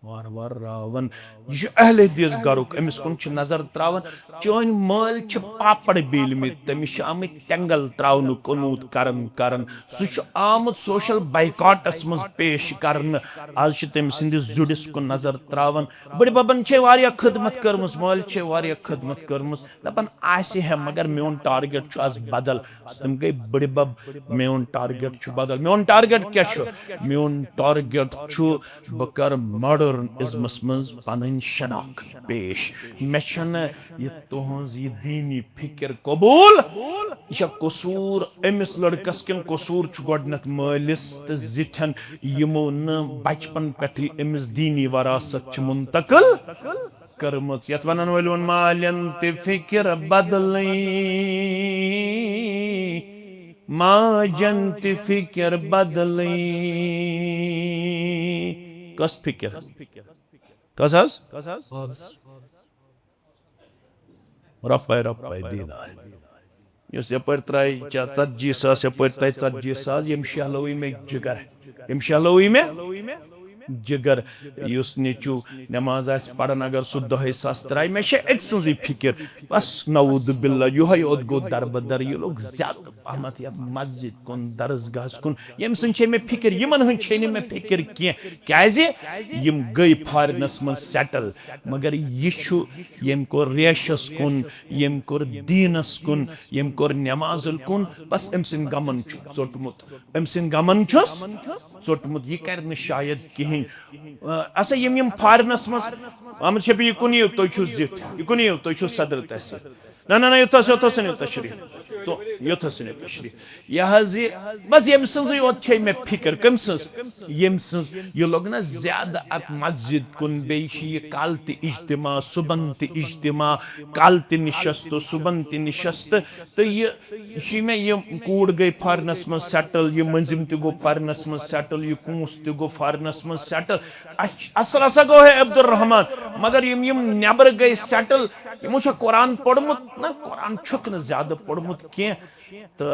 [SPEAKER 1] वार वार रावन यह अहल हदीस गरुक अमिस कुन नजर त्रावन चोन माल पापड़ बेलमित तमिस आमित तेंगल त्रावन कनूत करन करन सह आमुत सोशल बाइकाटस मज पेश करन आज तम सिंदिस जुडिस कुन नजर त्रावन बड़ बबन वारिया खिदमत करमस माल वारिया खिदमत करमस दपन आसे है मगर मेन टारगेट आज बदल तम गई बड़ बब मेन टारगेट बदल मेन टारगेट क्या मेन टारगेट बह कर मॉडर्न इज्मस मज पन शनाख पेश मे यह तुहज यह दीनी फिक्र कबूल यह कसूर अमिस लड़कस किन कसूर गोडनथ मालिस तो जिठन यमो न बचपन पे अमिस दीनी वरासत मुंतकिल करमच यत वनन वोन मालन ते फिक्र बदल माजन ति फिक्र बदली कस फिक्र कस रफाय रफाय दीनार युस यपर त्राय 40,000 यपर त्राय 40,000 यम शहलवी में जिगर यम शहलवी में जिगर युस निचू नमाज आस पढ़न अगर सु 10,000 त्राय मे एक सजी फिक्र बस नऊद बिल्ला युहय ओद गो दरबदर ये लोग ज्यादा पहमत या मस्जिद कुन दरसगाह कुन यम सन छे मे फिक्र यमन हन छे मे फिक्र के क्याजे यम गई फॉरेनस मन सेटल मगर यिशु यम को रेशस कुन यम को दीनस कुन यम को नमाजल कुन बस एम सिन गमन छु चोटमुत एम सिन गमन छुस चोटमुत ये कर न शायद कहीं असा यम फॉरेनस मस अहमद शफी कुनी तो छु जित कुनी तो छु सदर तहसील ना योथस तशरीफ तो योथस तशरीफ यह बस यम सज योत छे मे फिक्र कम सज यम सज ये लोग ना ज्यादा अत मस्जिद कुन बेशी काल ते इज्तिमा सुबन ते इज्तिमा काल ते निशस्त सुबन ते निशस्त तो ये में ये कूड़ गई फॉरेनस में सेटल ये मंजिम ते गो फॉरेनस में सेटल ये कूस ते गो फॉरेनस में सेटल असल असा गो है अब्दुल रहमान मगर यम नेबर गई सेटल यमो कुरान पढ़मुत ना कुरान छुक न ज्यादा पढ़मुत के तो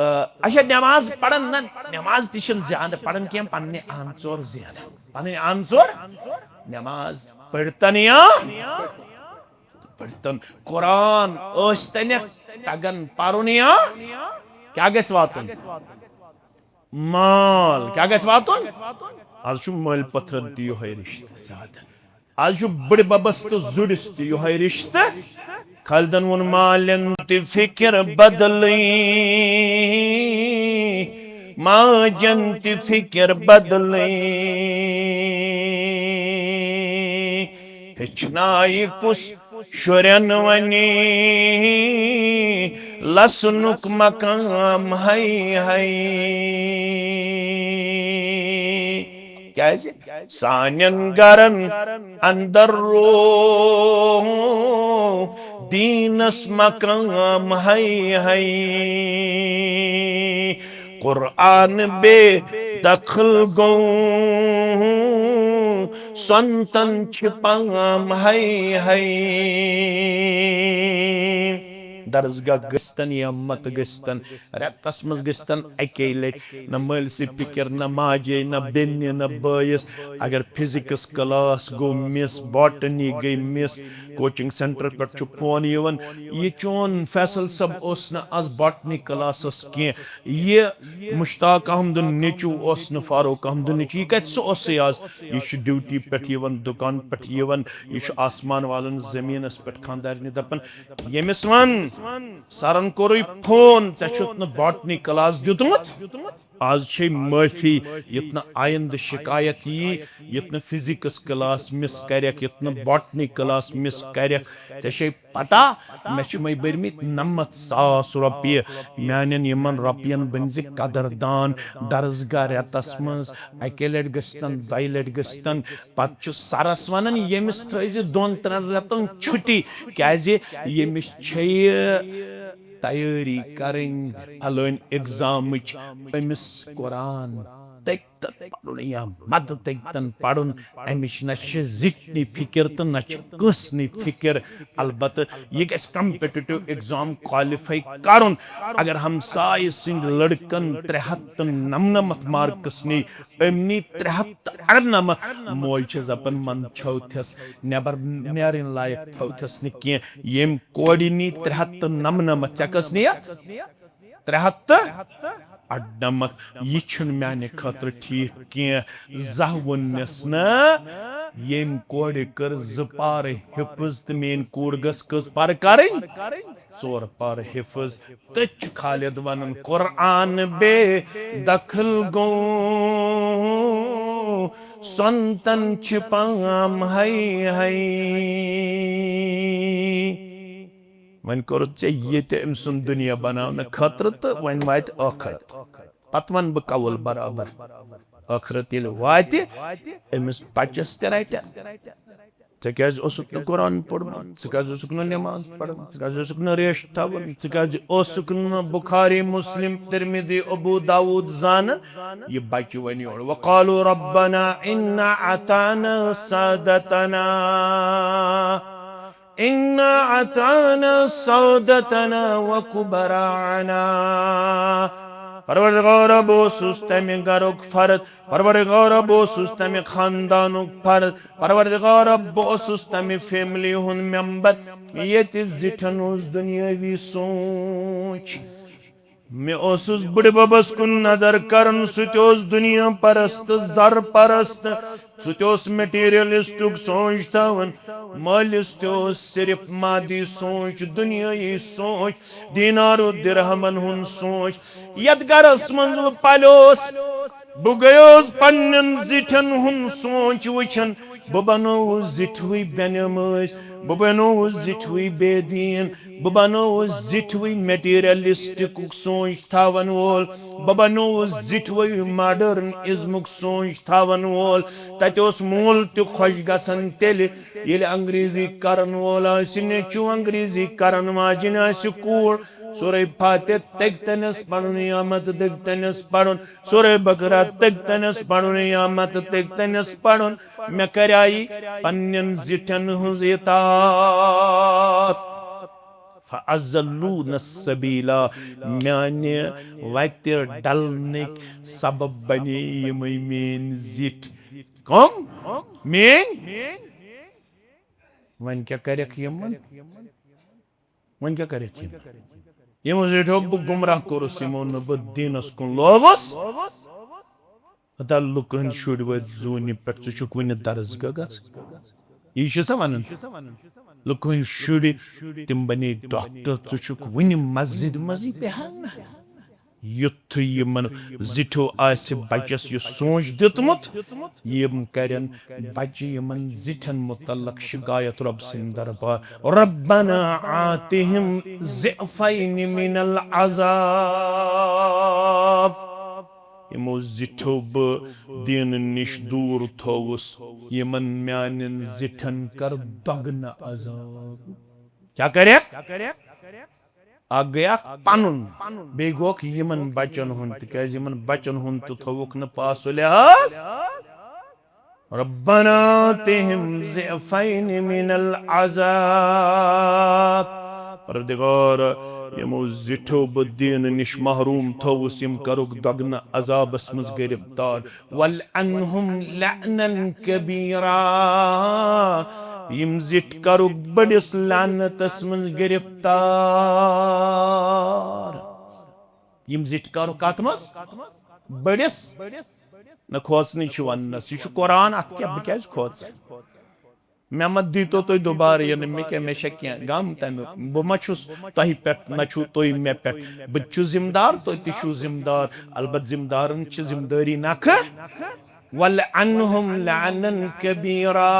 [SPEAKER 1] अच्छा नमाज पढ़न ना नमाज तिशन ज्यादा पढ़न के पन्ने आंचोर ज्यादा पन्ने आंचोर नमाज पढ़तन या पढ़तन कुरान ओस्तने तगन पारुनिया क्या गस वातुन माल क्या गस वातुन आज छु मल पथरन ती यो है रिश्ते साथ आज छु बड़ बबस तो जुडिस ती यो है रिश्ते खालदन वन मालन ती फिक्र बदली माजन ती फिक्र बदली हिचनाई कुस शुरन वनी लसनुक मकाम है क्या है सानन गरन अंदर रो दीनस मकाम है कुरान बे दखल गो संतन छिपाम है दरसगाह गस्तन या मत गस्तन रेतस मज गस्तन अके लट न मल से फिक्र न माजे न बेन्य न बयस अगर फिजिक्स क्लास गो मिस बॉटनी गई मिस कोचिंग सेंटर पे फोन यवन ये चोन फैसल सब ओस न आज बॉटनी क्लासस के ये मुश्ताक अहमद नेचू ओस न फारूक अहमद नेचू ये कत ओस आज ये ड्यूटी पे यवन दुकान पे यवन ये आसमान वालन जमीनस पे खानदार दपन यमिस वन सरन कोर फोन चुत न बॉटनी क्लास दितमुत आज छे माफी यत्न आयंद शिकायत यी यत्न फिजिक्स क्लास मिस करक यत्न बॉटनी क्लास मिस करक छे पता मे मै बरमित 90,000 रुपये मानन यमन रुपयन बन कदरदान दरसगाह रेतस मज अके लट गस्तन 2 लट गस्तन पत सरस वन यमिस थज 2-3 रेतन छुट्टी क्या यमिस तैयारी करें फलन एग्जाम अमिस कुरान तक पढ़ुन या मद तन पढ़ुन अमिश न जितनी फिक्र तो न कसनी फिक्र अलबत् यह गस कम्पिटिटिव एग्जाम क्वालिफाई करुन अगर हम साय सिंह लड़कन 399 मार्क्स नी अमनी 398 मोज अपन मन छौथस नेबर नेरिन लायक थौथस न के यम कोडिनी 399 चकस नियत 398 यह माने खतर ठीक के जह वनस न यम कोड़ कर 2 पार हिफज तो मेन कोड़ गस कस पार करें 4 पार हिफज तच खालिद वन कुरान बे दखल गो संतन छिपाम है वन कोर ये अम सुन दुनिया बनाने खतर तो वन वात आखरत पत वन बह कवल बराबर आखरत ये वात अमिस बचस ते रट चे क्या ओसुक न कुरान पढ़न चे क्या ओसुक न नमाज पढ़न चे क्या ओसुक न रेश थवन चे क्या ओसुक न बुखारी मुस्लिम तिरमिजी अबू दाऊद जान ये बच्चे वनी और वक़ालू रब्बना इन्ना अताना सादतना व कुबराना परवरदिगार बोसुस तमे गरुक फर्द परवरदिगार बोसुस तमे खानदानुक फर्द परवरदिगार बोसुस तमे फैमिली हुन मेंबर ये जिठन उस दुनियावी सोच मे ओसुस बड़ बबस कुन नजर करन सुत्योस दुनिया परस्त जर परस्त सुत्योस मटेरियलिस्टुक सोच थवन मालिस त्योस सिर्फ मादी सोच दुनियाई सोच दीनारो दिरहमन हुन सोच यत गरस मंज पलोस बह गयोस पन्नन जिठन हुन सोच वचन बह बनोस जिठुई बेनमाज बह बनोस जिठुई बेदीन बह बनोस जिठुई मटेरियलिस्टिक सोच थावन वोल बह बनोस जिठुई मॉडर्न इज्मुक सोच थावन वोल ततोस मोल तो खुश गसन तेल ये अंग्रेजी करन वोल नेचु अंग्रेजी करन माजिन कूड़ सूरह फातिह तगतनस पढ़ुन यामत तगतनस पढ़ुन सूरह बकरा तगतनस पढ़ुन यामत तगतनस पढ़ुन मे कराई पन्नन जिठन हुज इतात फअज़ल्लून सबीला म्याने वत डलनिक सबब बने यम मेन जिठ कम मेन वन क्या करक यमन वन क्या करक यमो जिठो बह गुमराह कोरस यमो न बह दीनस कुन लोवस अता लुकन शुड़ वत जून पे चुक वन दरसगाह गस यह वन लुकन शुड़ तिम बने डॉक्टर चुक वन मस्जिद मज बेहान युथ यमन जिठो आसि बचस यह सोच दितमुत यम करन बच्चे यमन जिठन मुतल्लक शिकायत रब सिंह दरबार रब्बना आतिहिम ज़िफ़ैन मिनल अज़ाब यमो जिठो बह दीन निश दूर थोवस यमन म्यानन जिठन कर दोगुना अज़ाब क्या करे आ गया पनुन बे गोक यमन बचन हुन तिकाज यमन बचन हुन तो थवुक न पास लिहाज रब्बना तिहिम ज़िफ़ैन मिनल अज़ाब परदिगार यमो जिठो बह दीन निश महरूम थवुस यम करुक दोगुना अज़ाबस मज गिरफ्तार वल अनहुम लअनन कबीरा यम जिठ करुक बड़िस लानतस मज गिरफ्तार यम जिठ करुक कत मज बड़िस न खोचन वनस यह कुरान अत क्या बह क्या खोच मे मत दी तो तुम दोबारा ये मे क्या मे क्या गम तमिक बह मा तह पे न तुम मे पे बह जिम्मेदार तुम तु जिम्मेदार अलबत् जिम्मेदारन जिम्मेदारी नख वल अन्हुम लअनन कबीरा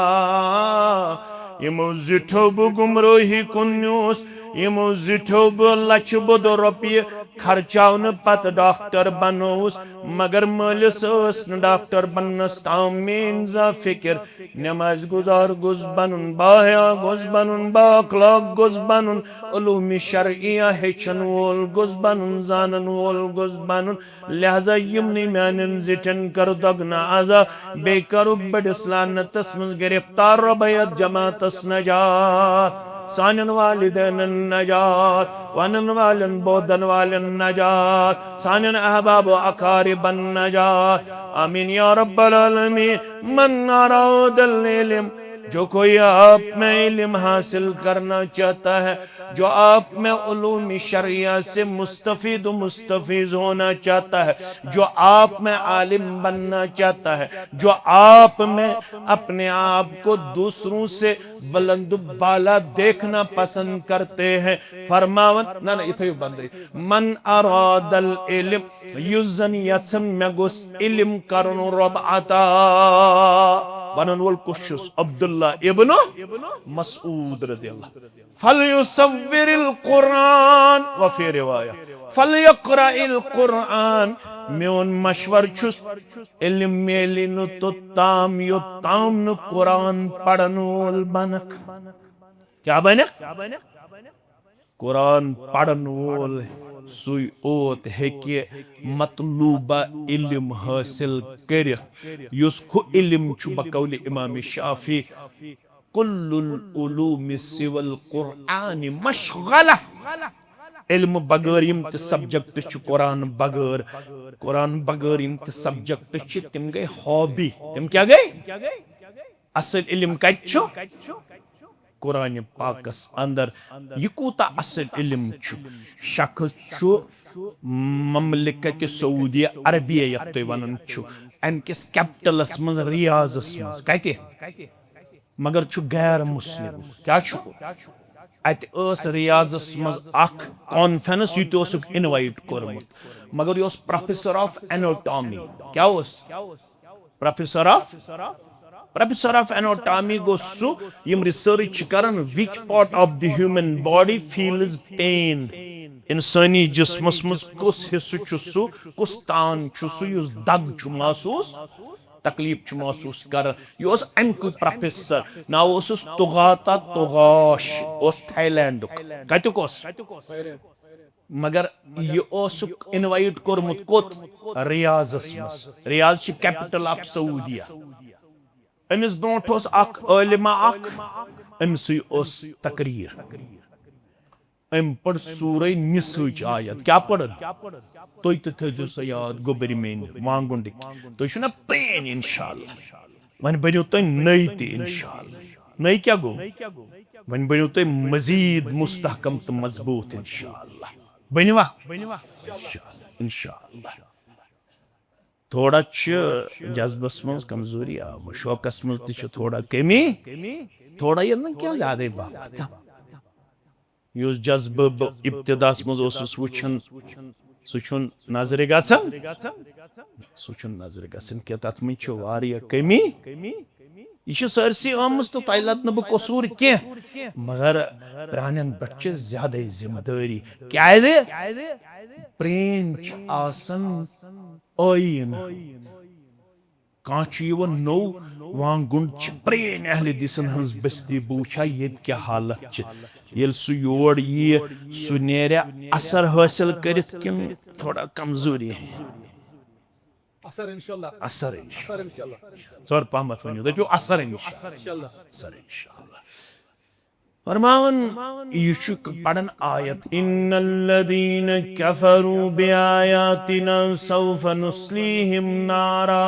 [SPEAKER 1] यमो जिठो बह गुमराही कुन्यूस यमो जिठो बह लछ बद रुपये खर्चावन पत डॉक्टर बनोस मगर मालिस न डॉक्टर बनस ताम मेन जा फिक्र नमाज गुजार गुज बनन बाया गुज बनन बाखलाक गुज बनन उलूम शरइया हेचन वोल गुज बनन जानन वोल गुज बनन लिहाजा यमनि म्यानन जिठन कर दोगुना अज़ा बे करुक बड़िस लानतस मज गिरफ्तार रबयत जमातस नजात सानन वालिदैन नजात वनन वालन बोधन वालन नजात सानन अहबाब अकारिबन नजात आमीन या रब्बल आलमीन मन अरादल इल्म जो कोई आप में इल्म हासिल करना चाहता है जो आप में उलूम शरिया से मुस्तफीज होना चाहता है जो आप में आलिम बनना चाहता है जो आप में अपने आप को दूसरों से बुलंद बाला देखना पसंद करते हैं फरमावन ना इथे बंद मन अरादल इल्म युजन यत्सन में गुस इल्म करनो रब अता बनन वोल कुशुस अब्दुल्ला इब्न मसऊद रज़ियल्लाहु फलयुसव्विरिल कुरान व फी रिवाया फलयक़राइल कुरआन मेन मशवर छुस इल्म मेलि नु तोत्ताम योत्ताम नु कुरान पढ़न वोल बनक क्या बनक कुरान पढ़न वोल सुई ओत हेके मतलूबा इल्म हासिल करित युस हु इल्म छु बकौल इमाम शाफी कुल्लुल उलूम सिवल कुरआन मशगला इल्म बगैर यम त सब्जेक्ट छु कुरान बगैर यम त सब्जेक्ट छु तिम गए हॉबी तिम क्या गए असल इल्म कत छु कुरान पाकस अंदर यह कूता असल इल्म छु शख्स छु ममलिकत सऊदी अरबिया यत वनन छु अम किस कैपिटलस मज रियाजस मज कते मगर छु गैर मुस्लिम क्या छु अत रियाजस मज अख कॉन्फ्रेंस युत इनवाइट कोरमुत मगर यह प्रोफेसर ऑफ एनाटॉमी क्या प्रोफेसर ऑफ एनाटॉमी गो सु यम रिसर्च करन which part of the human body feels pain इंसानी जिस्मस मज कुस हिस्सु छु सु कुस तान छु सु युस दग छु महसूस तकलीफ छु महसूस कर यह अमक प्रोफेसर नाव तुगाता तुगाश थाईलैंड कतुक मगर यह इनवाइट कोरमुत कोत रियाजस मज रियाज कैपिटल ऑफ सऊदिया अमिस ब्रोट आलिमा अमसी तकरीर अम पढ़ सूर निसच आयत क्या पढ़न तुम थो सह याद गोबरी मेन वांगुंड तुम प्रेन इंशाअल्लाह वन बनो तुम नई त इंशाअल्लाह नई क्या गो वन बनो तुम मजीद मुस्तहकम तो मजबूत इंशाअल्लाह बनवा इंशाअल्लाह थोड़ा जज्बस मज कमजोरी आव शौकस मज थोड़ा कमी थोड़ा ये ना क्या ज्यादा बात युस जज्ब इब्तिदास मज वुचन सह नजर गसन नजर गसन क्या तथ मज कमी यह सरसी आमज तो तह लत बह कसूर कह मगर प्रानन पे ज्यादा जिम्मेदारी क्या प्रेन आयन कह नो वांगुंड प्रेन अहल दिसन हज बस्ती बूछा ये क्या हालत ये सह योर यी सह नेर असर हासिल कर थोड़ा कमजोरी है असर इंशाअल्लाह जोर पहमत वन दपो असर इंशाअल्लाह फरमावन यह पढ़न आयत इन्नल्लज़ीन कफरू बिआयातिना सौफ नुस्लीहिम नारा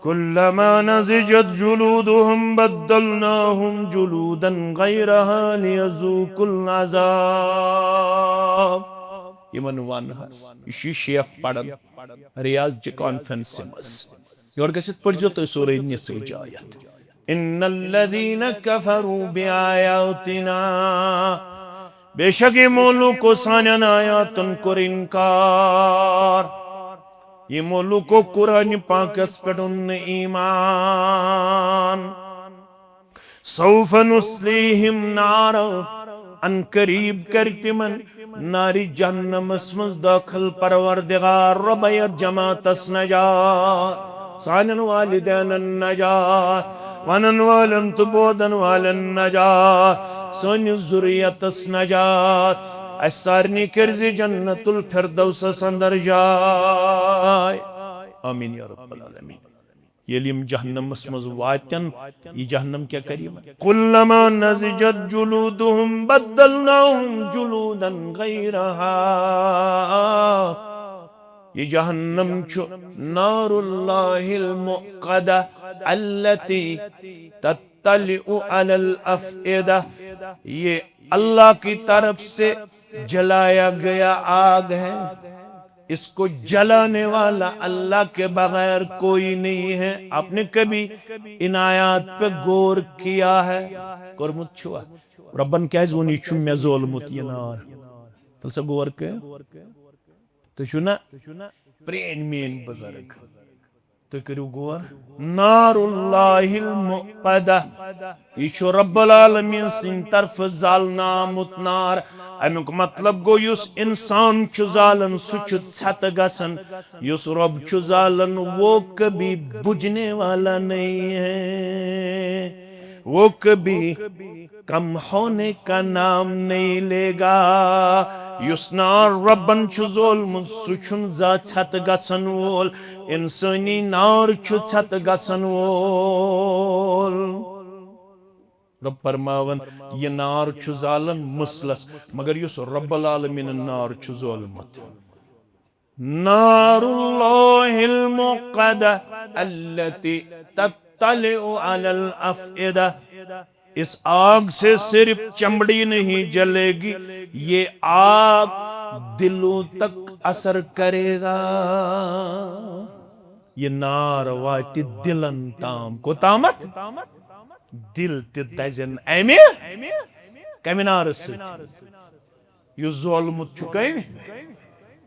[SPEAKER 1] कुल्लमा नज़िजत जुलूदुहुम बद्दलनाहुम जुलूदन गैरहा लियज़ूकुल अज़ाब यमन वन यह शेख पढ़न रियाज कॉन्फ्रेंस मज योर गछित पढ़जो तो सूरह निसा आयत इन्नल्लज़ीन कफरू बिआयातिना बेशक ये मोलू को सानन आयातन कुर इनकार ये मोलू को कुरान पाकस पर ईमान सौफ नुस्लीहिम नारा अन करीब कर तिमन नारी जहन्नमस मज दाखिल परवरदिगार रबयत जमातस नजात सानन वालिदैन नजात वनन वालन तो बोदन वालन नजात सोन जुरियतस नजात सारनी कर्जी जन्नतुल फिरदौस अंदर जाय आमीन या रब्बल आलमीन यलिम जहन्नमस मज वातन ये जहन्नम क्या करी कुल्लमा नज़िजत जुलूदुहुम बद्दलनाहुम जुलूदन गैरहा ये जहन्नम छु नारुल्लाहिल मुक़द्दा अल्लती तत्तलिउ अलल अफ़इदा ये अल्लाह की तरफ से जलाया गया आग है इसको जलाने वाला अल्लाह के बगैर कोई नहीं है आपने कभी इन आयात पे गौर किया है कोरमुत छुआ रब्बन क्या वन यह मे जोलमुत यह नार तल सा गौर के तो ना प्रेन मेन बुजुर्ग तो करू गौर नारुल्लाहिल मुक़द्दा यह रब्बुल आलमीन सिंद तरफ जालनामुत नार अमुक मतलब गो युस इंसान छु जालन सु छु छत गसन युस रब छु जालन वो कभी बुझने वाला नहीं है वो कभी कम होने का नाम नहीं लेगा युस नार रब्बन छु ज़ोलमुत सु छुन जा छत गसन वोल इंसानी नार छु छत गसन वोल रब फरमावन ये नार छु जालन मुसलस मगर युस रब्बुल आलमीन नार छु ज़ोलमुत नारुल्लाहिल मुक़द्दा अल्लती तत्तलिउ अलल अफ़इदा इस आग से सिर्फ चमड़ी नहीं जलेगी ये आग दिलों तक असर करेगा ये नार वाति दिलन ताम को तामत दिल ते दजन अमे कमि नार यु ज़ोलमुत छु कमि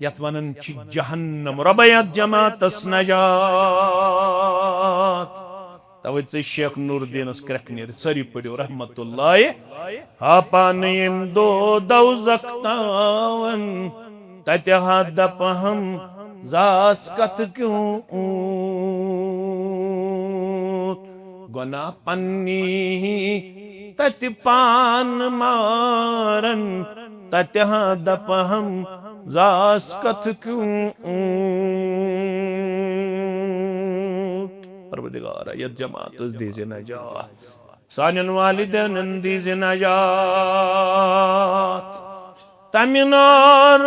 [SPEAKER 1] यत वनन छि जहन्नम रबयत जमातस नजात तवे से शेख नूरुद्दीनस क्रकनेर सरी पड़ो रहमतुल्लाह हापान यम दो दौज़ख तावन ततहा दप हम जास कत क्यों गुना पन्नी तत पान मारन ततहा दप हम जास कत क्यों परवरदिगार यत जमात दीज़े नजात सानन वालिदैन दीज़े नजात तमिनार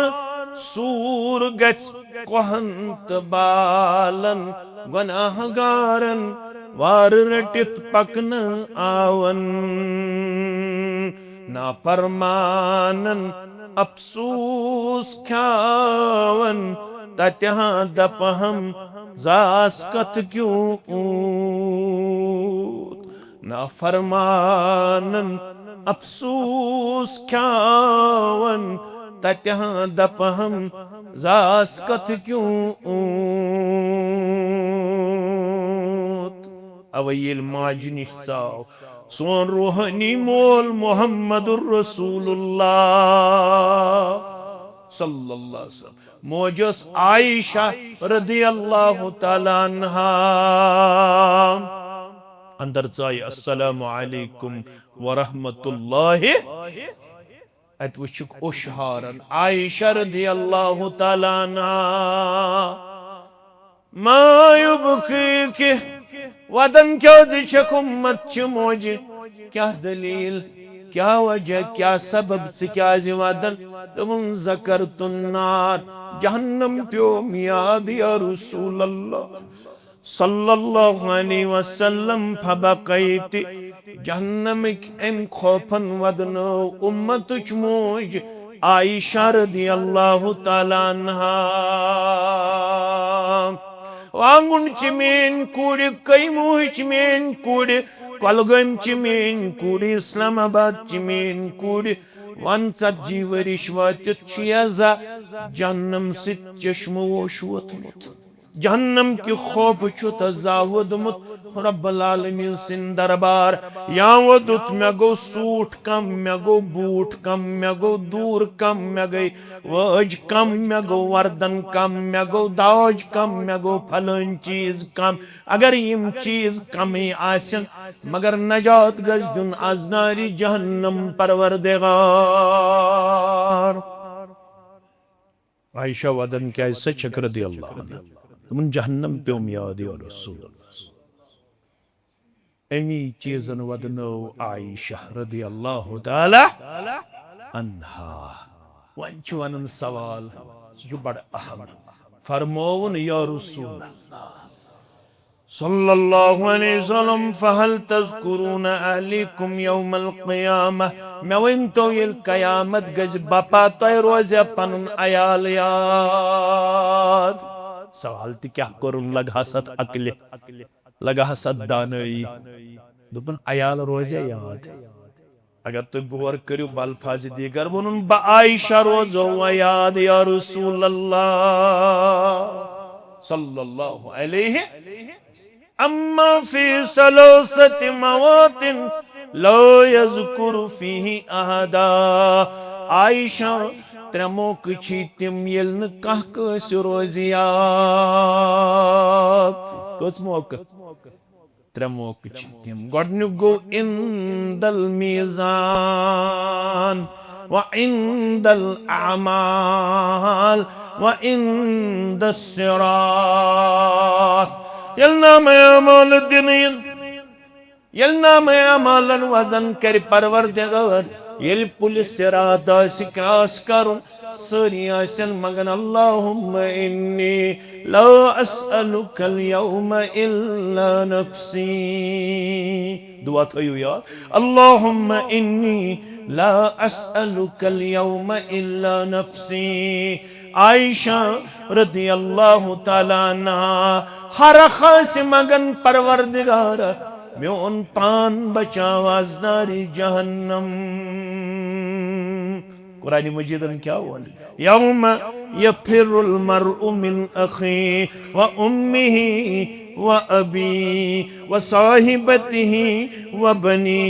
[SPEAKER 1] सूर गच कोहंत बालन गुनाहगारन वार रटित पकन आवन ना परमानन अफसूस ख्यावन ततहा दप हम जास कत क्यों ना फरमानन अफसूस ख्यावन ततहा दप हम जास कत क्यों अवैल माज निश साव सोन रूहानी मोल मोहम्मदुर रसूलुल्लाह सल्लल्लाहु अलैहि वसल्लम मोजस आयशा रदियल्लाहु ताला अन्हा अंदर चाय अस्सलामु अलैकुम व रहमतुल्लाहि अत वुचुक उशहारन आयशा रदियल्लाहु ताला अन्हा मा युबखिक वदन क्या उम्मत छ मोज क्या दलील क्या वजह क्या सबब से क्या वदन तुम ज़कर तुन्नार जहन्नम प्यो मियाद या रसूल अल्लाह सल्लल्लाहु अलैहि वसल्लम फबकैत जहन्नम एम खौफन वदनो उम्मत मोज आयशा रदियल्लाहु ताला अन्हा वांगुन च मेन कुड़ कैमूह च मेन कुड़ कलगम च मेन कुड़ इस्लामाबाद च मेन कुड़ वन 40 वरिश वातित छियाजा जहन्नम से चश्मो वोशवतमुत जहन्नम की खौफ छु तजावुदमुत रब्बुल आलमीन सिन दरबार या वदुत मे गो सूट कम मे गो बूट कम मे गो दूर कम मे गई वज कम मे गो वर्दन कम मे गो दाज कम मे गो फलन चीज कम अगर यम चीज कम आसन मगर नजात गज दुन अजनारी जहन्नम परवरदिगार आयशा वदन क्या सच रदियल्लाहु अन्हा तुम जहन्नम पे याद रसूल अमी चीजन वदनो आयशा रदियल्लाहु ताला अन्हा वन वन सवाल यह बड़ अहम फरमोवन या रसूल सल्लल्लाहु अलैहि वसल्लम फहल तज़कुरून अहलिकुम यौमल क़ियामह मे वन तो ये क़यामत गज बपा तय रोज़ पनुन अयाल याद सवाल ति क्या करुन लग हसत अकले लग हसत दानई दुपन अयाल रोज़े याद अगर तुम बोर करो बल्फाज दीगर वनुन बा आयशा रोज़ो याद या रसूल अल्लाह सल्लल्लाहु अलैहि अम्मा फी सलासत मवातिन ला यज़कुरु फीहि अहदा आयशा त्रे मौके छी तिम येल न कह कांसि रोज़ याद कस मौके त्रे मौके छी तिम गोडन्युक गो इंदल मीज़ान व इंदल अमाल व इंदस सिरात येल नाम अमाल दिन येल नाम अमालन वजन कर परवरदिगार येल पुलिस सिरात आसि क्रॉस करुन सारी आसन मगन अल्लाहुम्मा इन्नी ला अस्अलुकल यौमा इल्ला नफ्सी दुआ थयो यार अल्लाहुम्मा इन्नी ला अस्अलुकल यौमा इल्ला नफ्सी आयशा रदियल्लाहु ताला अन्हा हर खास मगन परवरदिगार म्योन पान बचाव आज़दारी जहन्नम कुरान मजीद में क्या हुआ यौम यफिरुल मरउ मिन अखी व उम्मिही व अबी व साहिबतिही व बनी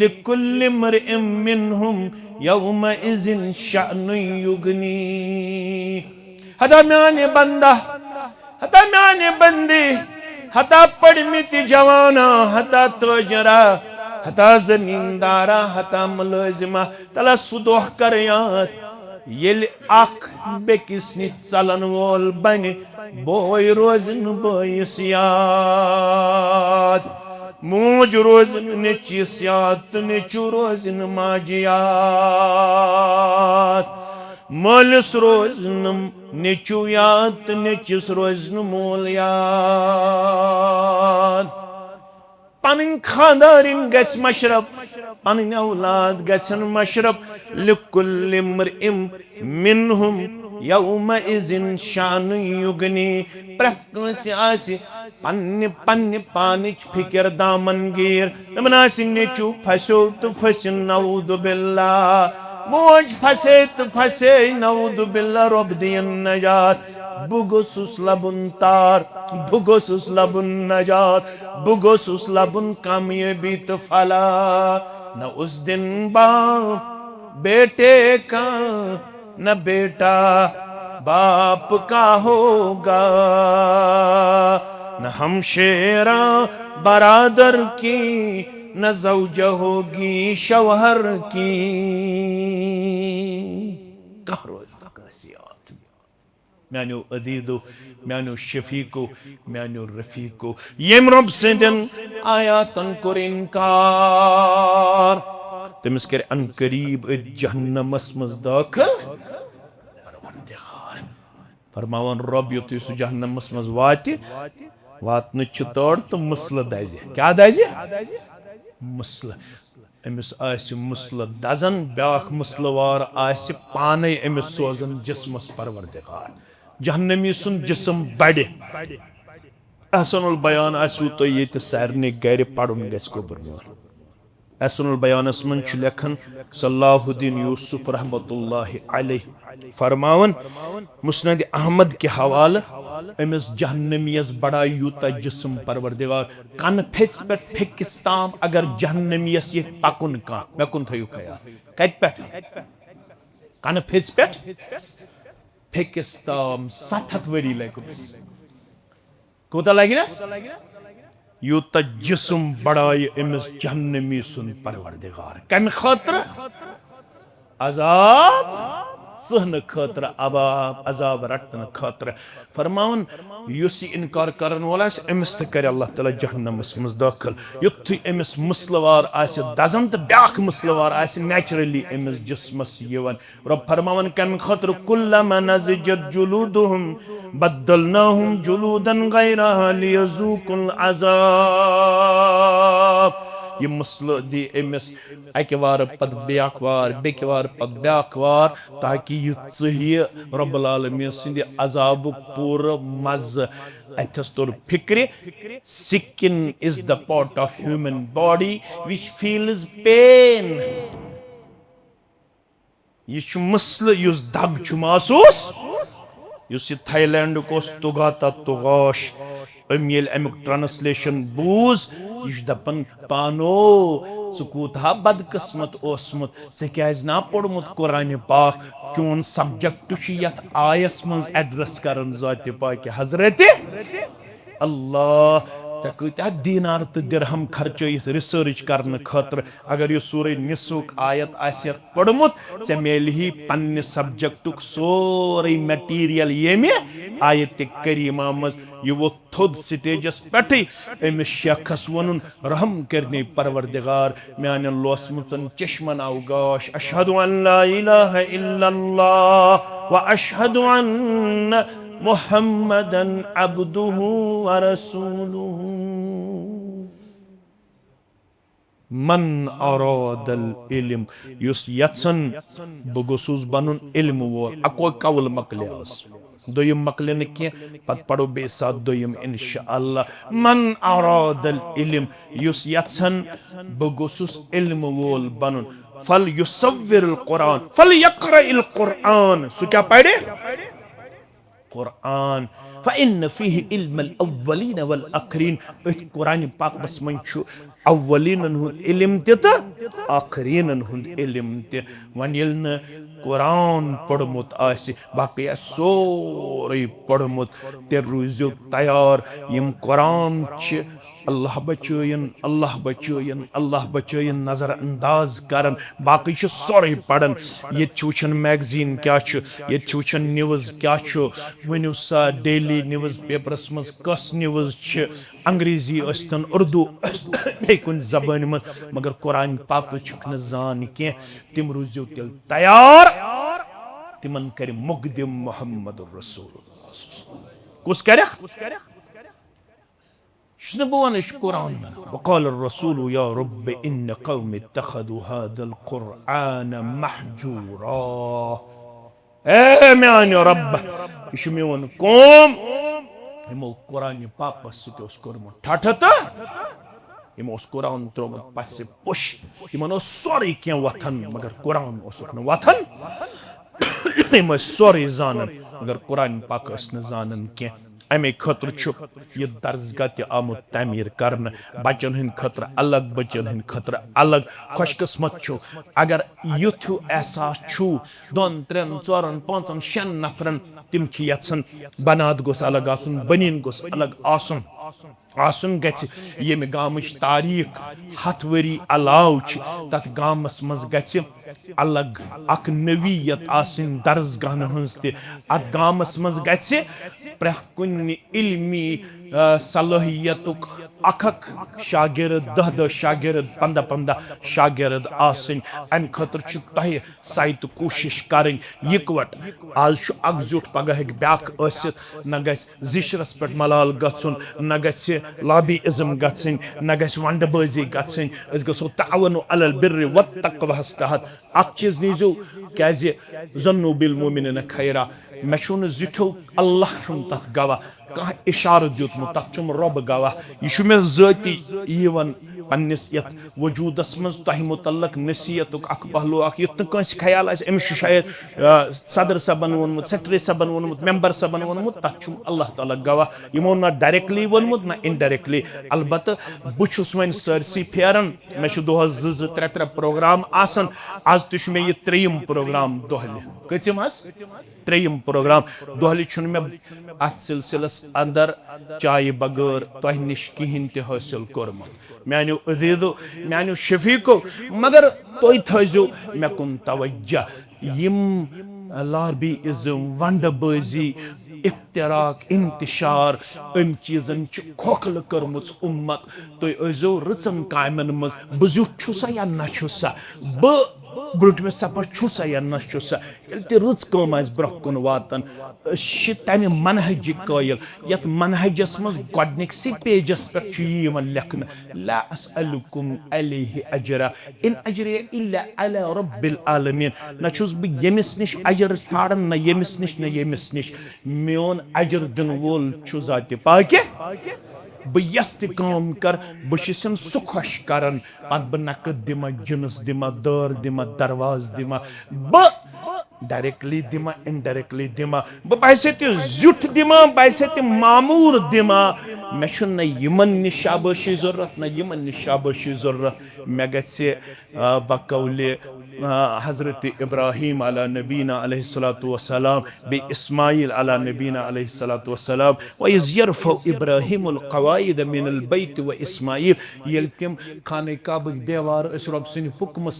[SPEAKER 1] लिकुल्लि मरइम मिनहुम यौम इज़िन शअनु युगनी हदा म्याने बंदा हदा म्याने बंदी हता पड़मित जवाना हता तोजरा हता जमींदारा हता मुलाजिमा तला सुदोह कर यार येल अख बेकिस नि चलन वोल बने बोय रोजन बोयस याद मूज रोजन नेचिस याद नेचु रोजन माज याद मलस रोजन नेचु याद नेचिस रोजन मोल याद पन खानदारिन गस मशरफ पन औलाद गसन मशरफ लिकुल्लि मरइम मिनहुम यौमा इज़िन शानु युगनी प्रत कंस आसि पन्ने पन्ने पानिच फिक्र दामनगीर दमन आसि नेचु फसो तो फसिन नऊदु बिल्लाह मोज फसे तो फसे नऊदु बिल्लाह रब दियन नजात बुगोसुस लबुन तार बुगोसुस लबुन नजात बुगोसुस लबुन कामयाबी तो फला न उस दिन बाप बेटे का न बेटा बाप का होगा न हमशेरा बरादर की न ज़ौजा होगी शौहर की म्यानो अदीदो म्यानो शफीको म्यानो रफीको यम रब सदन आयातन कोर इनकार तमिस कर अन करीब जहन्नमस मज दाखिल फरमावन रब युत सु जहन्नमस मज वातन तौर तो मुसल दज क्या दज मुसल अमिस आसि मुसल दजन ब्याख मुसलवार आसि पाने अमिस सोजन जिस्मस परवरदिगार जहन्नमी सुन जिस्म बड़े अहसनुल बयान आसु तो ये सारे गर पढ़ुन गस गोबरमोर अहसनुल बयानस मन लेखन सलाहुद्दीन यूसुफ रहमतुल्लाहि अलैह फरमावन मुस्नद अहमद के हवाले अमिस जहन्नमियस बड़ा यूता जिस्म परवरदिगार कन फेच पे फेकिस ताम अगर जहन्नमियस ये पकुन का मे कुन थयु खया कत पे कन फेच पे फेकिस ताम 7 वरी लगुस कोता लगिनस यूता जिस्म बड़ाई अमिस जहन्नमी सुन परवरदिगार कम खातिर अजाब सहन खातिर अजाब रटन खातिर फरमावन युस इनकार करन वाला अमिस त कर अल्लाह ताला जहन्नमस मज दाखिल युथि अमिस मुसलवार आसि दजन त ब्याख मुसलवार आसि नेचुरली अमिस जिस्मस यवन रब फरमावन कम खातिर कुल्लमा नज़जत जुलूदुहुम बद्दलनाहुम जुलूदन गैरहा लियज़ूकुल अज़ाब ये मसल दी अमिस अकि वार पत ब्याख वार बेकि वार पत ब्याख वार ताकि यह रब्बुल आलमीन सिंद अजाब पूर मज अथस तोर फिक्र skin is the part of human body which feels pen यह मसल युस दग महसूस युस ये थाईलैंड कोस तुगाता तुगाश येल अमुक ट्रांसलेशन बूज यह दपन पानो च कूता बदकिस्मत ओसमुत ऐ क्या ना पोर्मुत कुरान पाक चोन सब्जेक्ट यथ आयस मज एड्रेस कर जात पाक हजरत अल्लाह कत्या दीनार तो दिरहम खर्च रिसर्च करने खतर अगर यह सूरह निसुक आयत आसियत पढ़मुत ऐ मेल ही पन्ने सब्जेक्टुक सोरे मटीरियल येमे आयत करीमा मज यह वो थोद स्टेजस पे अमिस शेखस वन रहम करने परवरदिगार मान लोसमचन चश्मन अवगाश अशहदु अन ला इलाहा इल्लल्लाह व अशहदु अन्न मुहम्मदन अब्दुहु व रसूलुहु मन अरादल इल्म युस यत्सन बगुसुस बनुन इल्म वोल अको कवल मकले दोयम मकले न के पत पढ़ो बेसात दोयम इंशाअल्लाह मन अरादल इल्म युस यत्सन बगुसुस इल्म वोल बनुन फल युसव्विरुल कुरान फल यक़राइल कुरान सो क्या पढ़े कुरान फ़इन्न फ़ीहि इल्मुल अव्वलीन वल आखिरीन कुरान पाक बस मन छु अव्वलीनन हुंद इल्म ते आखिरीनन हुंद इल्म ते वन येल न कुरान पढ़मुत आसि बाकी सोरे पढ़मुत ते रूजियो तैयार यम कुरान छ अल्लाह बचयन नजर अंदाज करन बाकी छ सोरे पढ़न ये वुचन मैगजीन क्या ये वुचन न्यूज़ क्या वनु सा डेली न्यूज़ पेपरस मज कस न्यूज़ छ अंग्रेजी अस्तन उर्दू कुन जबान मज मगर कुरान पाक न जान के तिम रूजियो तिल तैयार तिमन कर मुकदम मुहम्मद रसूलुल्लाह कुस करे शनु बवन कुरान में वक़ाल रसूल या रब इन कौम इत्तखदु हादल कुरान महजूरा ए मेन रब यह मोन कौम यमो कुरान पाक सत कर्मुत ठठ यमो कुरान त्रोमुत पस पुश यमन सोरे क्या वथन मगर कुरान वथन यम सोरे जानन मगर कुरान पाक जानन क्या अमे खतर यह दर्जगाह त आमुत तमीर कर बचन हंद खतर अलग बचन हंद खतर अलग खुशकिस्मत अगर युथ एहसास दोन त्रेन चोरन पांचन शेन नफरन तिम यन बनात गोस अलग आसन बनीन गोस अलग आसन आसन गछ यम गामच तारीख हथ वरी अलाव तथ गामस मज गछ अलग अख नवीयत आसिन दर्जगाहन हंस ते अत गामस मज गछ प्रेह कुन इल्मी सलाहियतुक अखक शागिर्द 10 शागिर्द 15 शागिर्द आसिन अम खतर तह सहित कोशिश करें इकवट आज अकजुट पगह हेक ब्याख आसित न गस जिशरस पे मलाल गछुन न गस लॉबीइज्म गछिन न गस वंडबाजी गछिन अस गसो तावनु अलल बिर्रि वत तक़वाहस तहत अक चीज नीजो क्याजे जन्नु बिल मुमिनिन खैरा मे छुन जिठो अल्लाह छुन तत गवाह कह इशार दियुतमुत तत छुम रब गवाह यह मे ज़ाती यवन पन्निस यत वजूदस मज तह मुतल्लक नसीहतुक अख पहलू अख युत कंस ख्याल आस अमिस शायद सदर सबन वोनमुत सेक्रेटरी सबन वोनमुत मेंबर सबन वोनमुत तत छुम अल्लाह ताला गवाह यमो ना डायरेक्टली वोनमुत ना इनडायरेक्टली अलबत बुछुस वन सरसी फेरन मे छु दोहस 2-3 प्रोग्राम आसन आज तुश मे ये 3 प्रोग्राम दोहले कतिम हस 3 प्रोग्राम दोहले छुन मे अत सिलसिलस अंदर चाय बगैर तह निश कहीं ते हासिल कोरमुत मानो अजीजो मानो शफीको मगर तुम थो मे कुन तवज्जो यम लॉबीइज्म वंडबाजी इफ्तराक इंतशार अम चीजन खोखल कर्मुच उम्मत तुम रचन कामन मज बुजुट छुसा या न छुसा ब्रोटमे सफर छुसा या न छुसा रच कम आस ब्रोह कुन वातन तमि मनहज कायल यत मनहजस मज गोडनिकसी पेजस पे लेखन ला अस्अलुकुम अलैहि अजरा इन अजरिय इल्ला अला रब्बिल आलमीन न छुस बह यमिस निश अजर छाड़न न यमिस निश मेन अजर दिन वोल छु जात पाक बह यस तम कर बहम सह खुश कर पत बह नकद दिमा जिनस दिमा दर दिमा दरवाज दिमा डायरेक्टली दिमा इनडायरेक्टली दिमा बह बसे जुठ दिमा बसे मामूर दिमा मे यमन निश शाबाशी जरूरत ना यमन निश शाबाशी जरूरत मे बकौल हज़रत इब्राहीम अला नबीना अलैहिस्सलातु वस्सलाम बे इस्माइल अला नबीना अलैहिस्सलातु वस्सलाम व इज़ यरफ़उ इब्राहीमुल क़वाइद मिनल बैत व इस्माइल येल तिम खाने काबक देवार रब सद हुक्म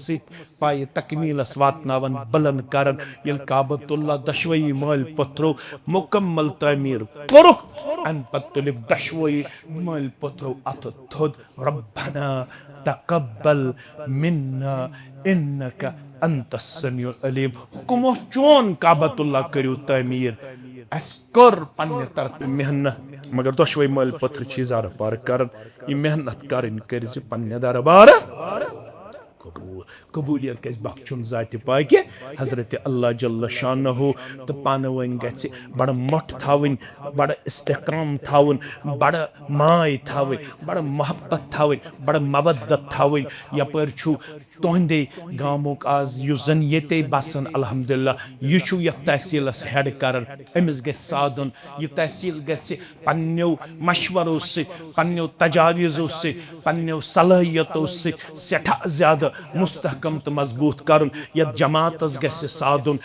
[SPEAKER 1] पाए तकमीलस वातनावन बुलंद करन येल काबतुल्लाह दशवई माल पत्रो मुकम्मल तामीर कोरुक अन पत तुलिब दशवई माल पत्रो अथ थोद रब्बना तकब्बल मिन्ना इन्नका अंतस समीउल अलीम हुकुम चोन काबतुल्लाह करियो तामीर अस कर पन्ने तरफ मेहनत मगर दशवई माल पत्र ज्यादा पार कर मेहनत कर पन्ने दरबार कबूल कबूलियत गज बख्शुन जाति पाक हजरत अल्लाह जल्ल शानहु तो पान वन गि बड़ मोट थावन बड़ इस्तेहकाम थावन बड़ माय थावन बड़ मोहब्बत थावन बड़ मवद्दत थावन यपर तुहदे गामुक आज युस जन ये बसान अल्हम्दुलिल्लाह यह यथ तहसीलस हेड कर अमिस ग साधन यह तहसील ग पन्नो मशवरों से पन्नो तजावीज़ों से पन्नो सलाहियतों से सठा ज्यादा मुस्तहकम तो मजबूत कर यथ जमातस ग साधन।